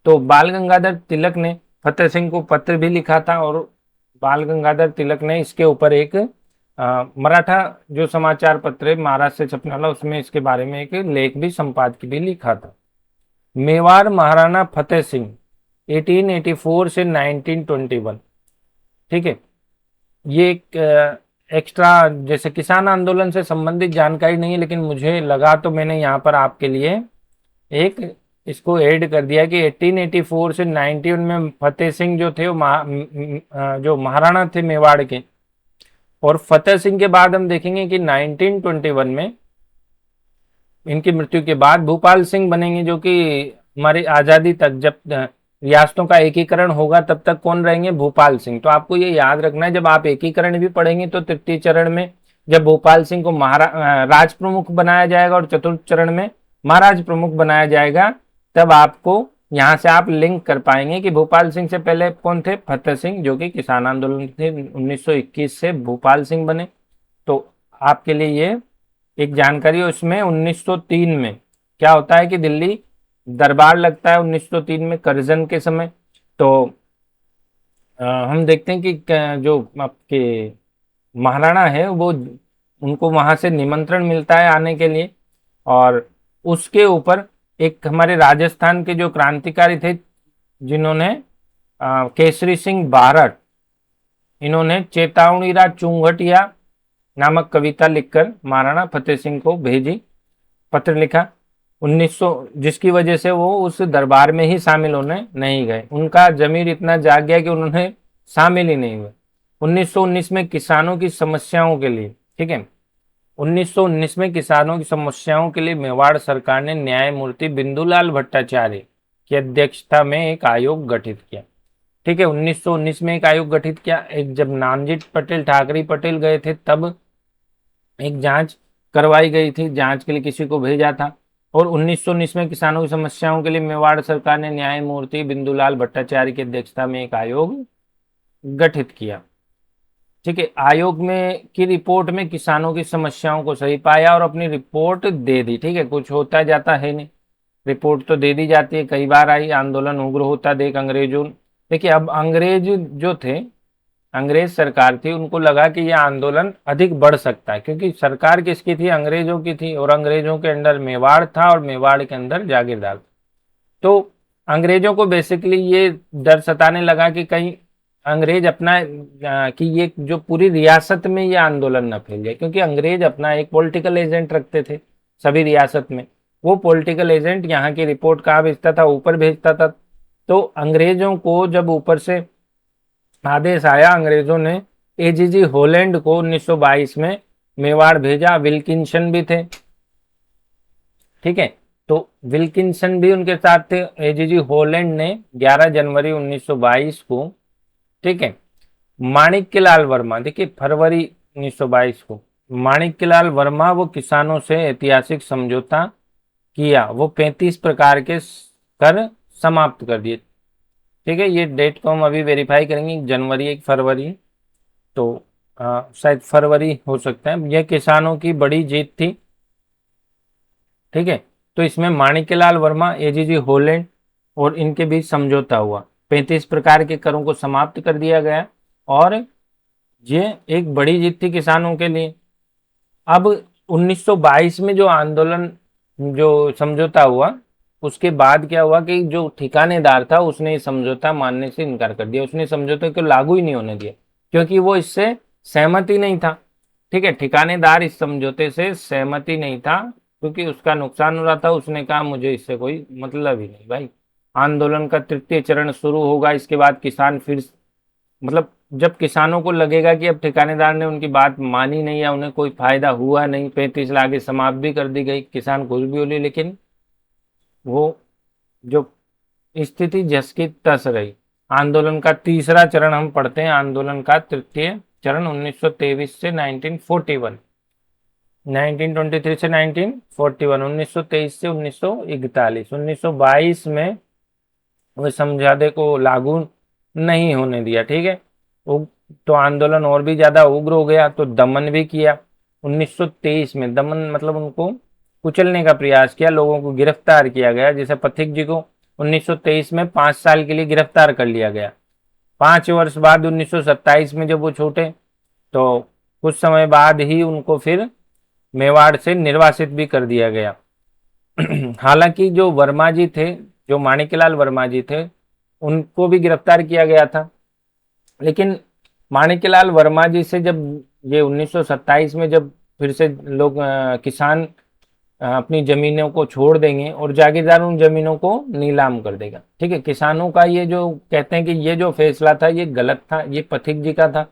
तो बाल गंगाधर तिलक ने फतेह सिंह को पत्र भी लिखा था, और बाल गंगाधर तिलक ने इसके ऊपर एक मराठा जो समाचार पत्र है महाराष्ट्र से छपने वाला, उसमें इसके बारे में एक लेख भी संपादकीय भी लिखा था। मेवाड़ महाराणा फतेह सिंह 1884 से 1921, ठीक है। ये एक एक्स्ट्रा जैसे किसान आंदोलन से संबंधित जानकारी नहीं है, लेकिन मुझे लगा तो मैंने यहाँ पर आपके लिए एक इसको ऐड कर दिया कि 1884 से 91 में फतेह सिंह जो थे वो जो महाराणा थे मेवाड़ के। और फतेह सिंह के बाद हम देखेंगे कि 1921 में इनकी मृत्यु के बाद भूपाल सिंह बनेंगे, जो कि हमारी आज़ादी तक जब रियासतों का एकीकरण होगा तब तक कौन रहेंगे, भूपाल सिंह। तो आपको ये याद रखना है, जब आप एकीकरण भी पढ़ेंगे तो तृतीय चरण में जब भूपाल सिंह को राज प्रमुख बनाया जाएगा और चतुर्थ चरण में महाराज प्रमुख बनाया जाएगा, तब आपको यहाँ से आप लिंक कर पाएंगे कि भूपाल सिंह से पहले कौन थे, फतेह सिंह, जो कि किसान आंदोलन थे 1921 से भूपाल सिंह बने। तो आपके लिए ये एक जानकारी है। उसमें 1903 में क्या होता है कि दिल्ली दरबार लगता है 1903 में करजन के समय। तो हम देखते हैं कि जो आपके महाराणा है वो उनको वहां से निमंत्रण मिलता है आने के लिए, और उसके ऊपर एक हमारे राजस्थान के जो क्रांतिकारी थे जिन्होंने केसरी सिंह बारठ, इन्होंने चेतावनीरा चुंगटिया नामक कविता लिखकर महाराणा फतेह सिंह को भेजी, पत्र लिखा 1900, जिसकी वजह से वो उस दरबार में ही शामिल होने नहीं गए। उनका जमीर इतना जाग गया कि उन्होंने शामिल ही नहीं हुए। 1919 में किसानों की समस्याओं के लिए, ठीक है, 1919 में किसानों की समस्याओं के लिए मेवाड़ सरकार ने न्यायमूर्ति बिंदुलाल भट्टाचार्य की अध्यक्षता में एक आयोग गठित किया, ठीक है। 1919 में एक आयोग गठित किया। एक जब नानजी पटेल, ठाकरे पटेल गए थे तब एक जांच करवाई गई थी, जांच के लिए किसी को भेजा था। और 1919 में किसानों की समस्याओं के लिए मेवाड़ सरकार ने न्यायमूर्ति बिंदुलाल भट्टाचार्य की अध्यक्षता में एक आयोग गठित किया, ठीक है। आयोग में की रिपोर्ट में किसानों की समस्याओं को सही पाया और अपनी रिपोर्ट दे दी, ठीक है। कुछ होता जाता है नहीं, रिपोर्ट तो दे दी जाती है। कई बार आई, आंदोलन उग्र होता देख अंग्रेजों, देखिए अब अंग्रेज जो थे, अंग्रेज सरकार थी, उनको लगा कि यह आंदोलन अधिक बढ़ सकता है, क्योंकि सरकार किसकी थी, अंग्रेजों की थी, और अंग्रेजों के अंदर मेवाड़ था और मेवाड़ के अंदर जागीरदार। तो अंग्रेजों को बेसिकली ये डर सताने लगा कि कहीं अंग्रेज अपना कि ये जो पूरी रियासत में ये आंदोलन न फैल जाए, क्योंकि अंग्रेज अपना एक पॉलिटिकल एजेंट रखते थे सभी रियासत में। वो पॉलिटिकल एजेंट यहाँ की रिपोर्ट कहाँ भेजता था, ऊपर भेजता था। तो अंग्रेजों को जब ऊपर से आदेश आया, अंग्रेजों ने एजीजी हॉलैंड को 1922 में मेवाड़ भेजा। विल्किंसन भी थे, ठीक है। तो विल्किंसन भी उनके साथ थे। एजीजी हॉलैंड ने 11 जनवरी 1922 को, ठीक है, माणिक्यलाल वर्मा, देखिए फरवरी 1922 को माणिक्यलाल वर्मा वो किसानों से ऐतिहासिक समझौता किया, वो 35 प्रकार के कर समाप्त कर दिए। ठीक है, ये डेट को हम अभी वेरीफाई करेंगे, जनवरी 1 फरवरी, तो शायद फरवरी हो सकता है। यह किसानों की बड़ी जीत थी। ठीक है, तो इसमें माणिक्यलाल वर्मा, एजीजी होलैंड और इनके बीच समझौता हुआ, 35 प्रकार के करों को समाप्त कर दिया गया और ये एक बड़ी जीत थी किसानों के लिए। अब 1922 में जो आंदोलन, जो समझौता हुआ, उसके बाद क्या हुआ कि जो ठिकानेदार था उसने ये समझौता मानने से इनकार कर दिया, उसने समझौते को लागू ही नहीं होने दिया क्योंकि वो इससे सहमत ही नहीं था। ठीक है, ठिकानेदार इस समझौते से सहमति नहीं था क्योंकि उसका नुकसान हो रहा था। उसने कहा मुझे इससे कोई मतलब ही नहीं भाई। आंदोलन का तृतीय चरण शुरू होगा, इसके बाद किसान फिर, मतलब जब किसानों को लगेगा कि अब ठिकानेदार ने उनकी बात मानी नहीं या उन्हें कोई फायदा हुआ नहीं, 35 लाख समाप्त भी कर दी गई, किसान खुश भी होली, लेकिन वो जो स्थिति जस की तस रही। आंदोलन का तीसरा चरण हम पढ़ते हैं, आंदोलन का तृतीय चरण 1923 से 1941, 1923 से 1941, 1923 से 1941, 1922 में वो समझौते को लागू नहीं होने दिया। ठीक है, तो आंदोलन और भी ज्यादा उग्र हो गया, तो दमन भी किया। 1923 में दमन मतलब उनको कुचलने का प्रयास किया, लोगों को गिरफ्तार किया गया। जैसे पथिक जी को 1923 में 5 साल के लिए गिरफ्तार कर लिया गया। 5 वर्ष बाद 1927 में जब वो छूटे तो कुछ समय बाद ही उनको फिर मेवाड़ से निर्वासित भी कर दिया गया। हालांकि जो वर्मा जी थे, जो माणिक्यलाल वर्मा जी थे, उनको भी गिरफ्तार किया गया था, लेकिन माणिक्यलाल वर्मा जी से जब ये 1927 में जब फिर से लोग किसान अपनी जमीनों को छोड़ देंगे और जागीरदार उन जमीनों को नीलाम कर देगा। ठीक है, किसानों का ये जो कहते हैं कि ये जो फैसला था ये गलत था, ये पथिक जी का था।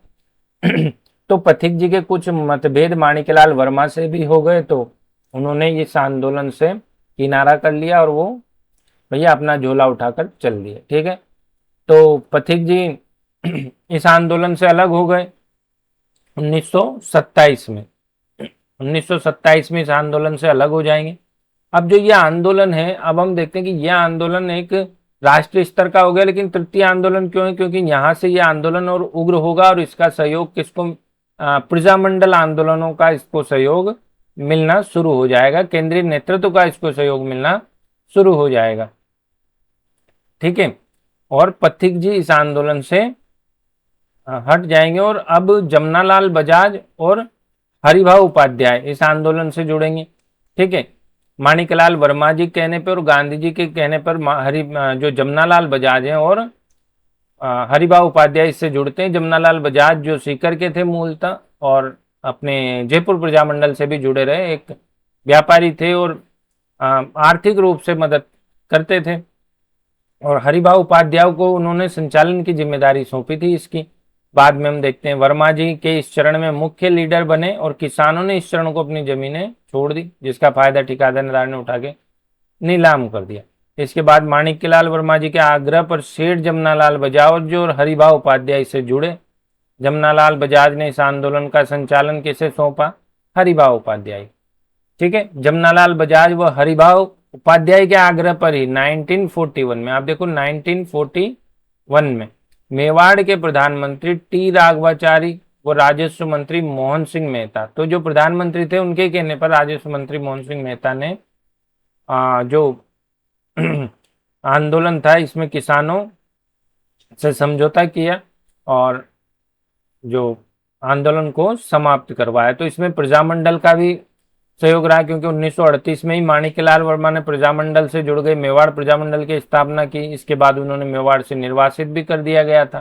तो पथिक जी के कुछ मतभेद माणिक्यलाल वर्मा से भी हो गए, तो उन्होंने इस आंदोलन से किनारा कर लिया और वो भैया अपना झोला उठाकर चल दिए। ठीक है, तो पथिक जी इस आंदोलन से अलग हो गए 1927 में। 1927 में इस आंदोलन से अलग हो जाएंगे। अब जो ये आंदोलन है, अब हम देखते हैं कि यह आंदोलन एक राष्ट्रीय स्तर का हो गया, लेकिन तृतीय आंदोलन क्यों है? क्योंकि यहाँ से यह आंदोलन और उग्र होगा और इसका सहयोग किसको, प्रजामंडल आंदोलनों का इसको सहयोग मिलना शुरू हो जाएगा, केंद्रीय नेतृत्व का इसको सहयोग मिलना शुरू हो जाएगा। ठीक है, और पथिक जी इस आंदोलन से हट जाएंगे और अब जमनालाल बजाज और हरिभाऊ उपाध्याय इस आंदोलन से जुड़ेंगे। ठीक है, माणिक्यलाल वर्मा जी कहने पर और गांधी जी के कहने पर जो जमनालाल बजाज हैं और हरिभाऊ उपाध्याय इससे जुड़ते हैं। जमनालाल बजाज जो सीकर के थे मूलतः और अपने जयपुर प्रजामंडल से भी जुड़े रहे, एक व्यापारी थे और आर्थिक रूप से मदद करते थे, और हरिभाऊ उपाध्याय को उन्होंने संचालन की जिम्मेदारी सौंपी थी इसकी। बाद में हम देखते हैं वर्मा जी के इस चरण में मुख्य लीडर बने और किसानों ने इस चरण को अपनी जमीनें छोड़ दी, जिसका फायदा ठिकादार ने उठा के नीलाम कर दिया। इसके बाद माणिक्यलाल वर्मा जी के आग्रह पर सेठ जमनालाल बजाज और हरिभाऊ उपाध्याय से जुड़े। जमनालाल बजाज ने इस आंदोलन का संचालन किसे सौंपा? हरिभाऊ उपाध्याय। ठीक है, जमनालाल बजाज व हरिभाऊ उपाध्याय के आग्रह पर ही 1941 में, आप देखो 1941 में मेवाड़ के प्रधानमंत्री टी राघवाचारी व राजस्व मंत्री मोहन सिंह मेहता, तो जो प्रधानमंत्री थे उनके कहने पर राजस्व मंत्री मोहन सिंह मेहता ने जो आंदोलन था इसमें किसानों से समझौता किया और जो आंदोलन को समाप्त करवाया। तो इसमें प्रजामंडल का भी सहयोग रहा, क्योंकि 1938 में ही माणिक्यलाल वर्मा ने प्रजामंडल से जुड़ गए, मेवाड़ प्रजामंडल की स्थापना की। इसके बाद उन्होंने मेवाड़ से निर्वासित भी कर दिया गया था।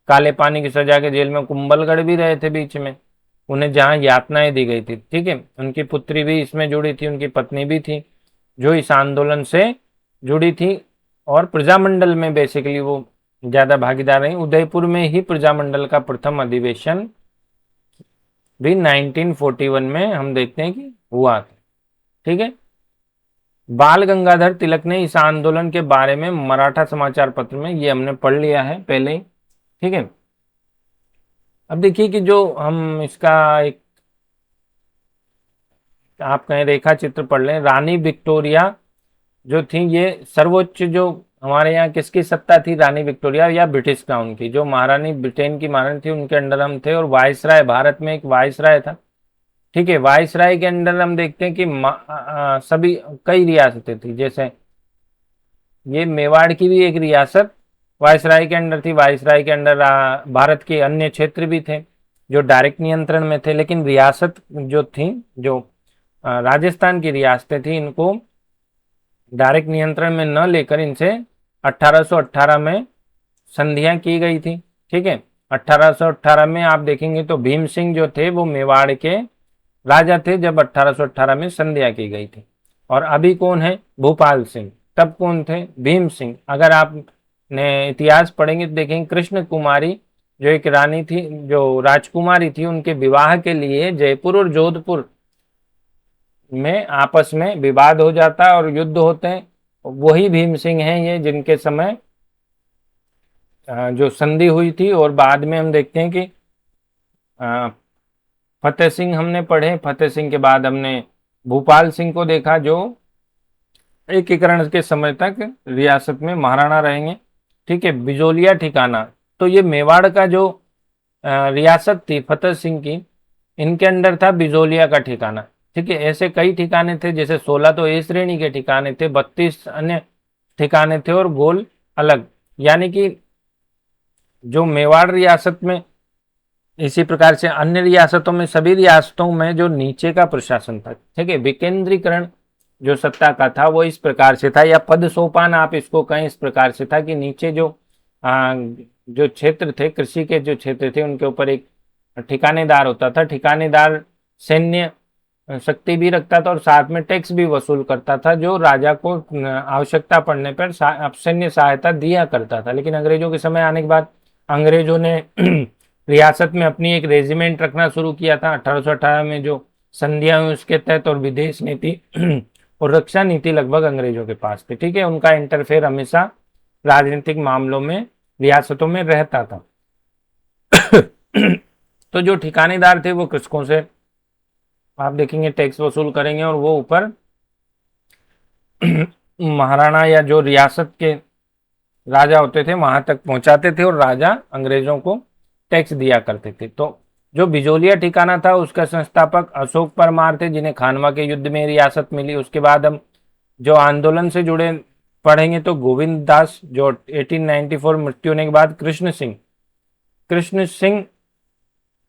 काले पानी की सजा के जेल में कुंभलगढ़ भी रहे थे बीच में, उन्हें जहां यातनाएं दी गई थी। ठीक है, उनकी पुत्री भी इसमें जुड़ी थी, उनकी पत्नी भी थी जो इस आंदोलन से जुड़ी थी और प्रजामंडल में बेसिकली वो ज्यादा भागीदार रही। उदयपुर में ही प्रजामंडल का प्रथम अधिवेशन भी 1941 में हम देखते हैं कि हुआ था। ठीक है, बाल गंगाधर तिलक ने इस आंदोलन के बारे में मराठा समाचार पत्र में, ये हमने पढ़ लिया है पहले ही। ठीक है, अब देखिए कि जो हम इसका एक आप कहीं रेखा चित्र पढ़ लें, रानी विक्टोरिया जो थी, ये सर्वोच्च जो हमारे यहाँ किसकी सत्ता थी, रानी विक्टोरिया या ब्रिटिश क्राउन की, जो महारानी ब्रिटेन की महारानी थी उनके अंडर हम थे। और वायसराय, भारत में एक वायसराय था, ठीक है। वायसराय के अंडर हम देखते हैं कि सभी कई रियासतें थी, जैसे ये मेवाड़ की भी एक रियासत वायसराय के अंडर थी। वायसराय के अंडर भारत के अन्य क्षेत्र भी थे जो डायरेक्ट नियंत्रण में थे, लेकिन रियासत जो थी, जो राजस्थान की रियासतें थी, इनको डायरेक्ट नियंत्रण में न लेकर इनसे 1818 में संधियां की गई थी, ठीक है। 1818 में आप देखेंगे तो भीम सिंह जो थे वो मेवाड़ के राजा थे जब 1818 में संधियां की गई थी। और अभी कौन है, भूपाल सिंह। तब कौन थे, भीम सिंह। अगर आपने इतिहास पढ़ेंगे तो देखेंगे कृष्ण कुमारी जो एक रानी थी, जो राजकुमारी थी, उनके विवाह के लिए जयपुर और जोधपुर में आपस में विवाद हो जाता है और युद्ध होते हैं। वही भीम सिंह हैं ये, जिनके समय जो संधि हुई थी। और बाद में हम देखते हैं कि फतेह सिंह हमने पढ़े, फतेह सिंह के बाद हमने भूपाल सिंह को देखा जो एकीकरण के समय तक रियासत में महाराणा रहेंगे, ठीक है। बिजोलिया ठिकाना, तो ये मेवाड़ का जो रियासत थी फतेह सिंह की, इनके अंडर था बिजोलिया का ठिकाना, ठीक है। ऐसे कई ठिकाने थे, जैसे 16 तो ए श्रेणी के ठिकाने थे, 32 अन्य ठिकाने थे और गोल अलग। यानी कि जो मेवाड़ रियासत में, इसी प्रकार से अन्य रियासतों में, सभी रियासतों में जो नीचे का प्रशासन था, ठीक है, विकेंद्रीकरण जो सत्ता का था वो इस प्रकार से था, या पद सोपान आप इसको कहें, इस प्रकार से था कि नीचे जो क्षेत्र थे, कृषि के जो क्षेत्र थे, उनके ऊपर एक ठिकानेदार होता था। ठिकानेदार सैन्य शक्ति भी रखता था और साथ में टैक्स भी वसूल करता था, जो राजा को आवश्यकता पड़ने पर सैन्य सहायता दिया करता था। लेकिन अंग्रेजों के समय आने के बाद अंग्रेजों ने रियासत में अपनी एक रेजिमेंट रखना शुरू किया था। 1818 में जो संधियां हुई उसके तहत, और विदेश नीति और रक्षा नीति लगभग अंग्रेजों के पास थी, ठीक है। उनका इंटरफेयर हमेशा राजनीतिक मामलों में रियासतों में रहता था। तो जो ठिकानेदार थे वो कृषकों से आप देखेंगे टैक्स वसूल करेंगे, और वो ऊपर महाराणा या जो रियासत के राजा होते थे वहां तक पहुंचाते थे, और राजा अंग्रेजों को टैक्स दिया करते थे। तो जो बिजोलिया ठिकाना था उसका संस्थापक अशोक परमार थे, जिन्हें खानवा के युद्ध में रियासत मिली। उसके बाद हम जो आंदोलन से जुड़े पढ़ेंगे तो गोविंद दास, जो 1894 मृत्यु होने के बाद कृष्ण सिंह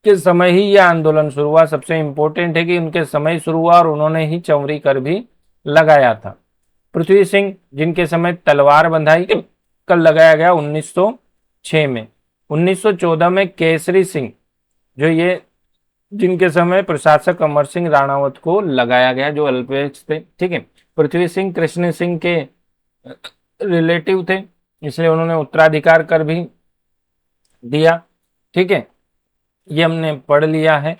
के समय ही यह आंदोलन शुरू हुआ। सबसे इंपॉर्टेंट है कि उनके समय शुरू हुआ और उन्होंने ही चौरी कर भी लगाया था। पृथ्वी सिंह, जिनके समय तलवार बंधाई कर लगाया गया 1906 में। 1914 में केसरी सिंह, जो ये जिनके समय प्रशासक अमर सिंह राणावत को लगाया गया, जो अल्पेश थे, ठीक है। पृथ्वी सिंह कृष्ण सिंह के रिलेटिव थे, इसलिए उन्होंने उत्तराधिकार कर भी दिया, ठीक है। ये हमने पढ़ लिया है,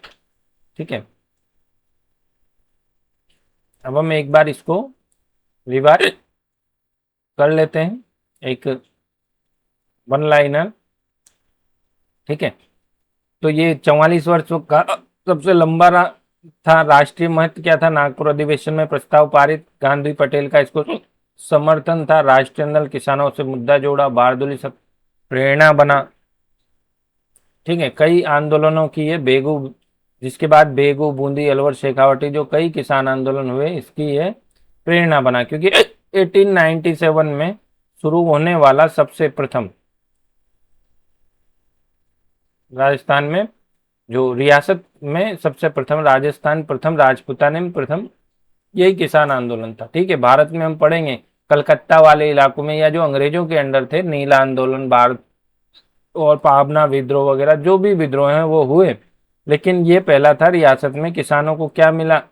ठीक है। अब हम एक बार इसको रिवाइज कर लेते हैं, एक वन लाइनर, ठीक है। तो ये 44 वर्ष का सबसे लंबा था। राष्ट्रीय महत्व क्या था, नागपुर अधिवेशन में प्रस्ताव पारित, गांधी पटेल का इसको समर्थन था, राष्ट्रीय आंदोलन, किसानों से मुद्दा जोड़ा, बारदोली सब प्रेरणा बना, ठीक है। कई आंदोलनों की ये बेगू, जिसके बाद बेगू, बूंदी, अलवर, शेखावटी, जो कई किसान आंदोलन हुए, इसकी ये प्रेरणा बना, क्योंकि 1897 में शुरू होने वाला सबसे प्रथम राजस्थान में जो रियासत में सबसे प्रथम राजस्थान प्रथम राजपूताना में प्रथम यही किसान आंदोलन था, ठीक है। भारत में हम पढ़ेंगे कलकत्ता वाले इलाकों में, या जो अंग्रेजों के अंडर थे, नीला आंदोलन, भारत और पावना विद्रोह वगैरह जो भी विद्रोह हैं वो हुए, लेकिन ये पहला था रियासत में। किसानों को क्या मिला,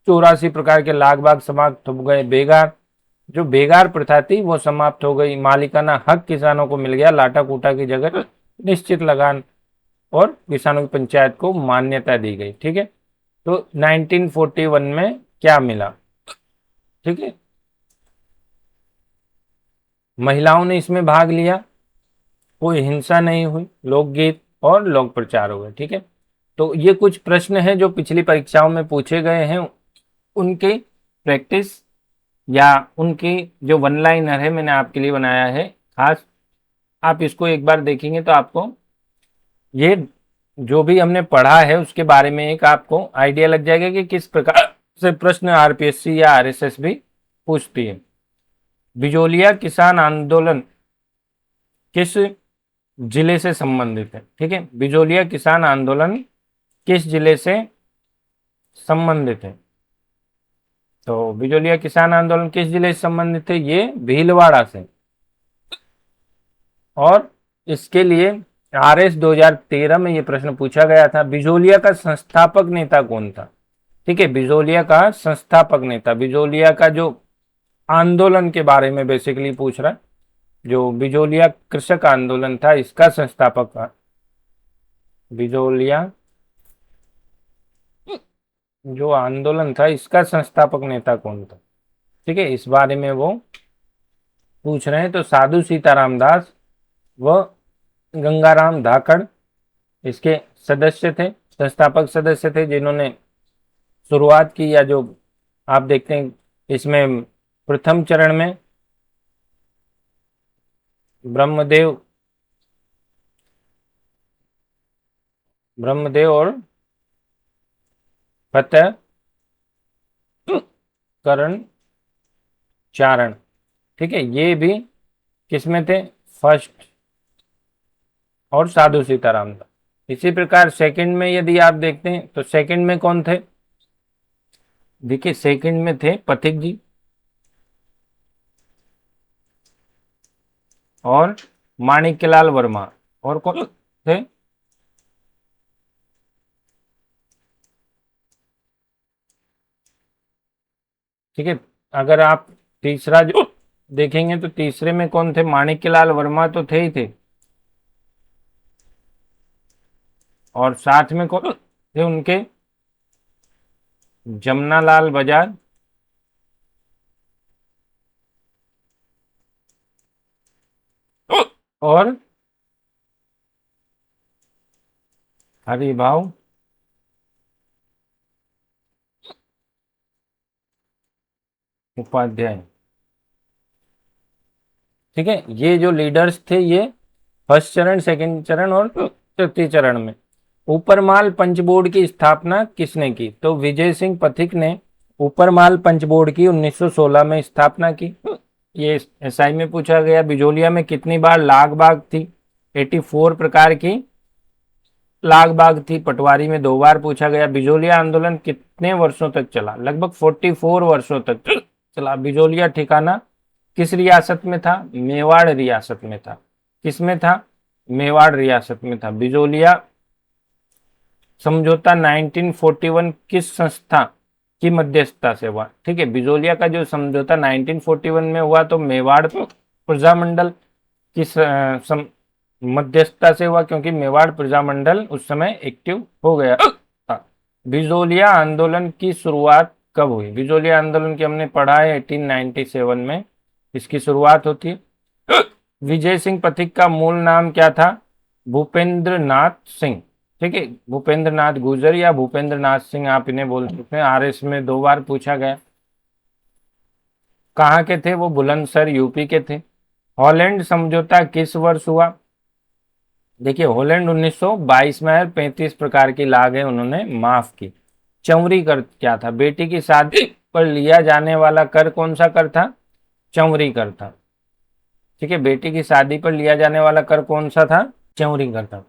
84 प्रकार के लाग बाग समाप्त हो गए। बेगार, जो बेगार प्रथा थी वो समाप्त हो गई। मालिकाना हक किसानों को मिल गया, लाटा कूटा की जगह निश्चित लगान, और किसानों की पंचायत को मान्यता दी गई, ठीक है। तो 1941 में क्या मिला, ठीक है, महिलाओं ने इसमें भाग लिया, कोई हिंसा नहीं हुई, लोकगीत और लोक प्रचार हुए, ठीक है। तो ये कुछ प्रश्न हैं जो पिछली परीक्षाओं में पूछे गए हैं, उनकी प्रैक्टिस या उनकी जो वन लाइनर है मैंने आपके लिए बनाया है खास। आप इसको एक बार देखेंगे तो आपको ये जो भी हमने पढ़ा है उसके बारे में एक आपको आइडिया लग जाएगा कि किस प्रकार से प्रश्न आरपीएससी या आरएसएस भी पूछती है। बिजोलिया किसान आंदोलन किस जिले से संबंधित है? ठीक है, बिजोलिया किसान आंदोलन किस जिले से संबंधित है? तो बिजोलिया किसान आंदोलन किस जिले से संबंधित है? ये भीलवाड़ा से। और इसके लिए आरएस 2013 में ये प्रश्न पूछा गया था। बिजोलिया का संस्थापक नेता कौन था? ठीक है, बिजोलिया का संस्थापक नेता, बिजोलिया का जो आंदोलन के बारे में बेसिकली पूछ रहा है, जो बिजोलिया कृषक आंदोलन था इसका संस्थापक, बिजोलिया जो आंदोलन था इसका संस्थापक नेता कौन था? ठीक है, इस बारे में वो पूछ रहे हैं। तो साधु सीताराम दास व गंगाराम धाकड़ इसके सदस्य थे, संस्थापक सदस्य थे, जिन्होंने शुरुआत की, या जो आप देखते हैं इसमें प्रथम चरण में ब्रह्मदेव ब्रह्मदेव और फतेह करण चारण, ठीक है, ये भी किसमें थे? फर्स्ट। और साधु सीताराम था। इसी प्रकार सेकंड में यदि आप देखते हैं तो सेकंड में कौन थे? देखिए, सेकंड में थे पथिक जी और माणिक्यलाल वर्मा। और कौन थे? ठीक है, अगर आप तीसरा जो देखेंगे तो तीसरे में कौन थे? माणिक्यलाल वर्मा तो थे ही थे, और साथ में कौन थे उनके? जमनालाल बजाज और हरिभाव उपाध्याय। ठीक है, ये जो लीडर्स थे ये फर्स्ट चरण, सेकंड चरण और तृतीय चरण में। ऊपरमाल पंच बोर्ड की स्थापना किसने की? तो विजय सिंह पथिक ने ऊपरमाल पंच बोर्ड की 1916 में स्थापना की। ये एसआई में पूछा गया। बिजोलिया में कितनी बार लाग बाग थी? 84 प्रकार की लाग बाग थी। पटवारी में 2 बार पूछा गया। बिजोलिया आंदोलन कितने वर्षों तक चला? लगभग 44 वर्षों तक चला। बिजोलिया ठिकाना किस रियासत में था? मेवाड़ रियासत में था। किसमें था? मेवाड़ रियासत में था। बिजोलिया समझौता 1941 किस संस्था की मध्यस्थता से हुआ? ठीक है, बिजोलिया का जो समझौता 1941 में हुआ तो मेवाड़ प्रजामंडल किस मध्यस्थता से हुआ, क्योंकि मेवाड़ प्रजामंडल उस समय एक्टिव हो गया था। बिजोलिया आंदोलन की शुरुआत कब हुई? बिजोलिया आंदोलन की हमने पढ़ा है 1897 में इसकी शुरुआत होती है। विजय सिंह पथिक का मूल नाम क्या था? भूपेंद्र नाथ सिंह। ठीक है, भूपेंद्र नाथ गुर्जर या भूपेंद्र नाथ सिंह आप इन्हें बोल सकते हैं। आरएस में 2 बार पूछा गया। कहाँ के थे वो? बुलंदशहर यूपी के थे। हॉलैंड समझौता किस वर्ष हुआ? देखिए, हॉलैंड 1922 में है। 35 प्रकार की लागें उन्होंने माफ की। चौवरी कर क्या था? बेटी की शादी पर लिया जाने वाला कर कौन सा कर था? चौवरी कर था। ठीक है, बेटी की शादी पर लिया जाने वाला कर कौन सा था? चौवरी कर था।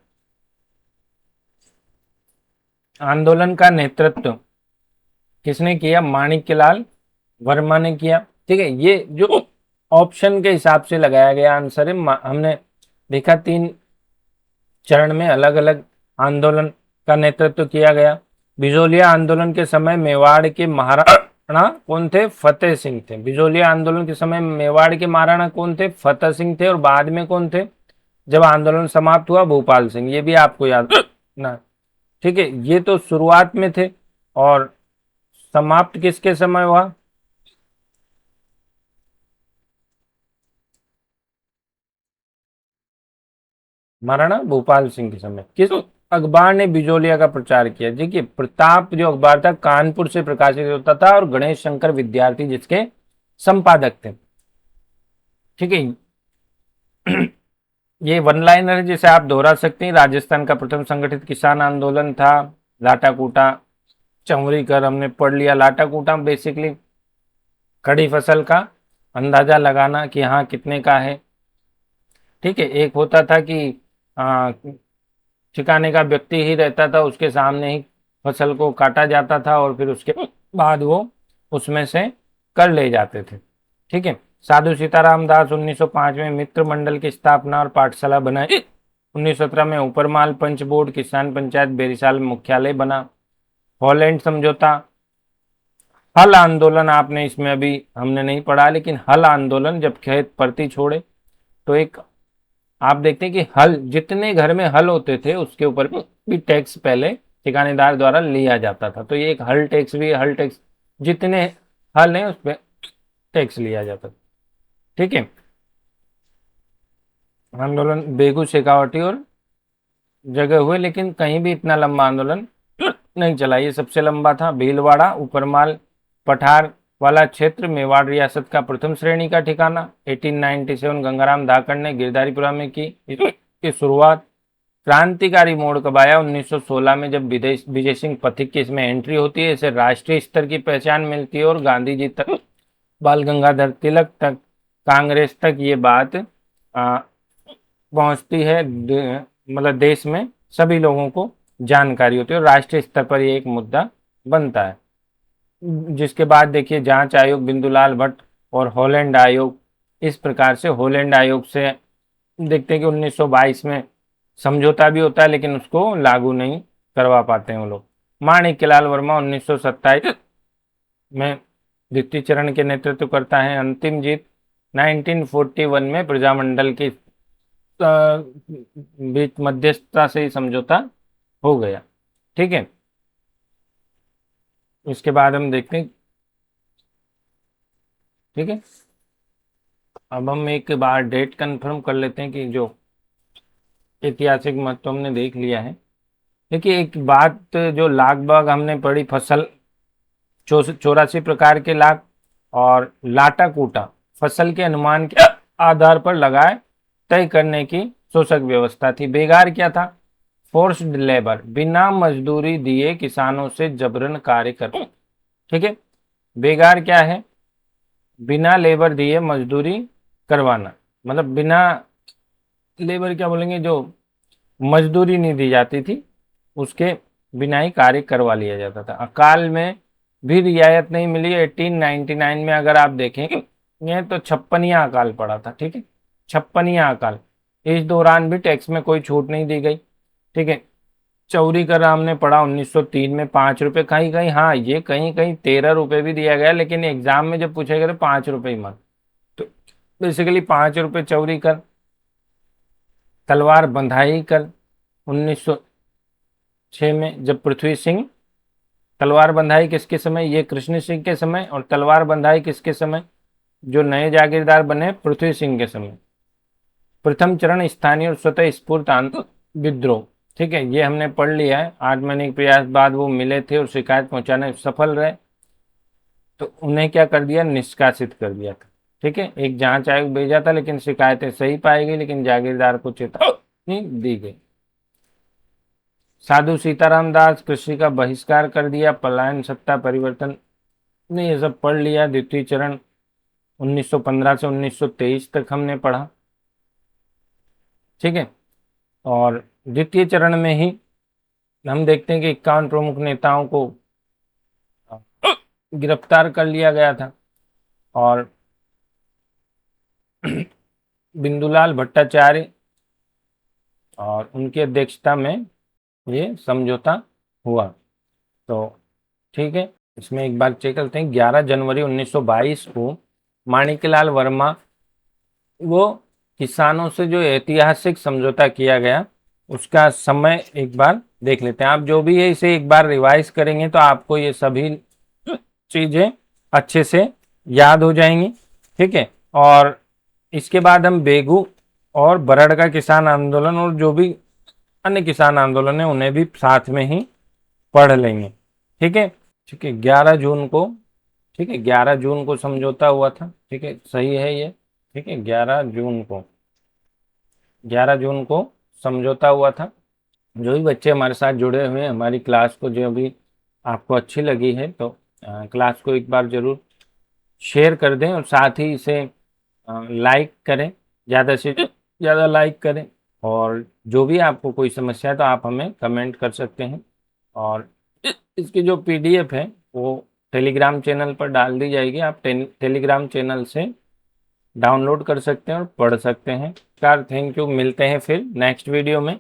आंदोलन का नेतृत्व किसने किया? माणिक्यलाल वर्मा ने किया। ठीक है, ये जो ऑप्शन के हिसाब से लगाया गया आंसर है। हमने देखा 3 चरण में अलग अलग आंदोलन का नेतृत्व किया गया। बिजोलिया आंदोलन के समय मेवाड़ के महाराणा कौन थे? फतेह सिंह थे। बिजोलिया आंदोलन के समय मेवाड़ के महाराणा कौन थे? फतेह सिंह थे। और बाद में कौन थे जब आंदोलन समाप्त हुआ? भोपाल सिंह। ये भी आपको याद रखना। ठीक है, ये तो शुरुआत में थे। और समाप्त किसके समय हुआ? महाराणा भोपाल सिंह के समय। किस अखबार ने बिजोलिया का प्रचार किया? देखिए, प्रताप जो अखबार था कानपुर से प्रकाशित होता था और गणेश शंकर विद्यार्थी जिसके संपादक थे। ठीक है, ये वन लाइनर है जिसे आप दोहरा सकते हैं। राजस्थान का प्रथम संगठित किसान आंदोलन था लाटा कूटा चौरी कर, हमने पढ़ लिया। लाटा कूटा बेसिकली खड़ी फसल का अंदाजा लगाना कि हाँ कितने का है। ठीक है, एक होता था कि आ, ठिकाने का व्यक्ति ही रहता था, उसके सामने ही फसल को काटा जाता था और फिर उसके बाद वो उसमें से कर ले जाते थे। ठीक है, साधु सीताराम दास 1905 में मित्र मंडल की स्थापना और पाठशाला बनाई। 1917 में ऊपरमाल पंच बोर्ड किसान पंचायत बेरिसाल मुख्यालय बना। हॉलैंड समझौता। हल आंदोलन आपने इसमें अभी हमने नहीं पढ़ा, लेकिन हल आंदोलन जब खेत परती छोड़े तो एक आप देखते हैं कि हल जितने घर में हल होते थे उसके ऊपर भी टैक्स पहले ठिकानेदार द्वारा लिया जाता था। तो ये एक हल टैक्स भी है, हल टैक्स जितने हल हैं उस पर टैक्स लिया जाता था। ठीक है, आंदोलन बेगू शेखावटी और जगह हुए, लेकिन कहीं भी इतना लंबा आंदोलन नहीं चला। ये सबसे लंबा था। भीलवाड़ा ऊपरमाल पठार वाला क्षेत्र मेवाड़ रियासत का प्रथम श्रेणी का ठिकाना। 1897 गंगाराम धाकड़ ने गिरधारीपुरा में की इसकी शुरुआत। क्रांतिकारी मोड़ कब आया? 1916 में जब विदेश विजय सिंह पथिक की इसमें एंट्री होती है, इसे राष्ट्रीय स्तर की पहचान मिलती है और गांधी जी तक, बाल गंगाधर तिलक तक, कांग्रेस तक ये बात पहुंचती है। मतलब देश में सभी लोगों को जानकारी होती है और राष्ट्रीय स्तर पर ये एक मुद्दा बनता है। जिसके बाद देखिए जांच आयोग बिंदुलाल भट्ट और हॉलैंड आयोग, इस प्रकार से हॉलैंड आयोग से देखते हैं कि 1922 में समझौता भी होता है लेकिन उसको लागू नहीं करवा पाते हैं वो लोग। माणिक्यलाल वर्मा 1927 में द्वितीय चरण के नेतृत्व करता है। अंतिम जीत 1941 में प्रजामंडल की बीच मध्यस्थता से ही समझौता हो गया। ठीक है, इसके बाद हम देखते हैं। ठीक है, अब हम एक बार डेट कंफर्म कर लेते हैं कि जो ऐतिहासिक महत्व हमने देख लिया है। देखिए, एक बात जो लाग बाग हमने पढ़ी, फसल 84 प्रकार के लाग और लाटा कूटा फसल के अनुमान के आधार पर लगाए तय करने की शोषक व्यवस्था थी। बेगार क्या था? फोर्स्ड लेबर, बिना मजदूरी दिए किसानों से जबरन कार्य कर। ठीक है, बेगार क्या है? बिना लेबर दिए मजदूरी करवाना, मतलब बिना लेबर क्या बोलेंगे, जो मजदूरी नहीं दी जाती थी उसके बिना ही कार्य करवा लिया जाता था। अकाल में भी रियायत नहीं मिली। 1899 में अगर आप देखेंगे ये तो 56वां अकाल पड़ा था। ठीक है, 56वां अकाल, इस दौरान भी टैक्स में कोई छूट नहीं दी गई। ठीक है, चौरी कर हमने पढ़ा 1903 में 5 रुपए, कहीं कहीं हाँ ये कहीं कहीं 13 रुपए भी दिया गया, लेकिन एग्जाम में जब पूछा गया तो 5 रुपए ही मांग। तो बेसिकली 5 रुपए चौरी कर। तलवार बंधाई कर 1906 में जब पृथ्वी सिंह, तलवार बंधाई किसके समय? ये कृष्ण सिंह के समय। और तलवार बंधाई किसके समय? जो नए जागीरदार बने पृथ्वी सिंह के समय। प्रथम चरण स्थानीय और स्वतः स्फूर्त विद्रोह। ठीक है, ये हमने पढ़ लिया है। 8 महीने के प्रयास बाद वो मिले थे और शिकायत पहुंचाने सफल रहे, तो उन्हें क्या कर दिया? निष्कासित कर दिया था। ठीक है, एक जांच आयोग भेजा था लेकिन शिकायतें सही पाई गई, लेकिन जागीरदार को चेतावनी दी गई। साधु सीताराम दास कृषि का बहिष्कार कर दिया। पलायन सत्ता परिवर्तन ने ये सब पढ़ लिया। द्वितीय चरण 1915 से 1923 तक हमने पढ़ा। ठीक है, और द्वितीय चरण में ही हम देखते हैं कि 51 प्रमुख नेताओं को गिरफ्तार कर लिया गया था और बिंदुलाल भट्टाचार्य और उनकी अध्यक्षता में ये समझौता हुआ। तो ठीक है, इसमें एक बार चेक करते हैं। 11 जनवरी 1922 को माणिक्यलाल वर्मा, वो किसानों से जो ऐतिहासिक समझौता किया गया उसका समय एक बार देख लेते हैं। आप जो भी है इसे एक बार रिवाइज करेंगे तो आपको ये सभी चीजें अच्छे से याद हो जाएंगी। ठीक है, और इसके बाद हम बेगू और बरड़ का किसान आंदोलन और जो भी अन्य किसान आंदोलन है उन्हें भी साथ में ही पढ़ लेंगे। ठीक है। ठीक है, 11 जून को, ठीक है, 11 जून को समझौता हुआ था। ठीक है, सही है ये। ठीक है, 11 जून को, 11 जून को समझौता हुआ था। जो भी बच्चे हमारे साथ जुड़े हुए हैं, हमारी क्लास को जो भी आपको अच्छी लगी है तो क्लास को एक बार जरूर शेयर कर दें और साथ ही इसे लाइक करें, ज़्यादा से ज़्यादा लाइक करें। और जो भी आपको कोई समस्या है तो आप हमें कमेंट कर सकते हैं। और इसकी जो पीडीएफ है वो टेलीग्राम चैनल पर डाल दी जाएगी, आप टेलीग्राम चैनल से डाउनलोड कर सकते हैं और पढ़ सकते हैं। कार थैंक यू, मिलते हैं फिर नेक्स्ट वीडियो में।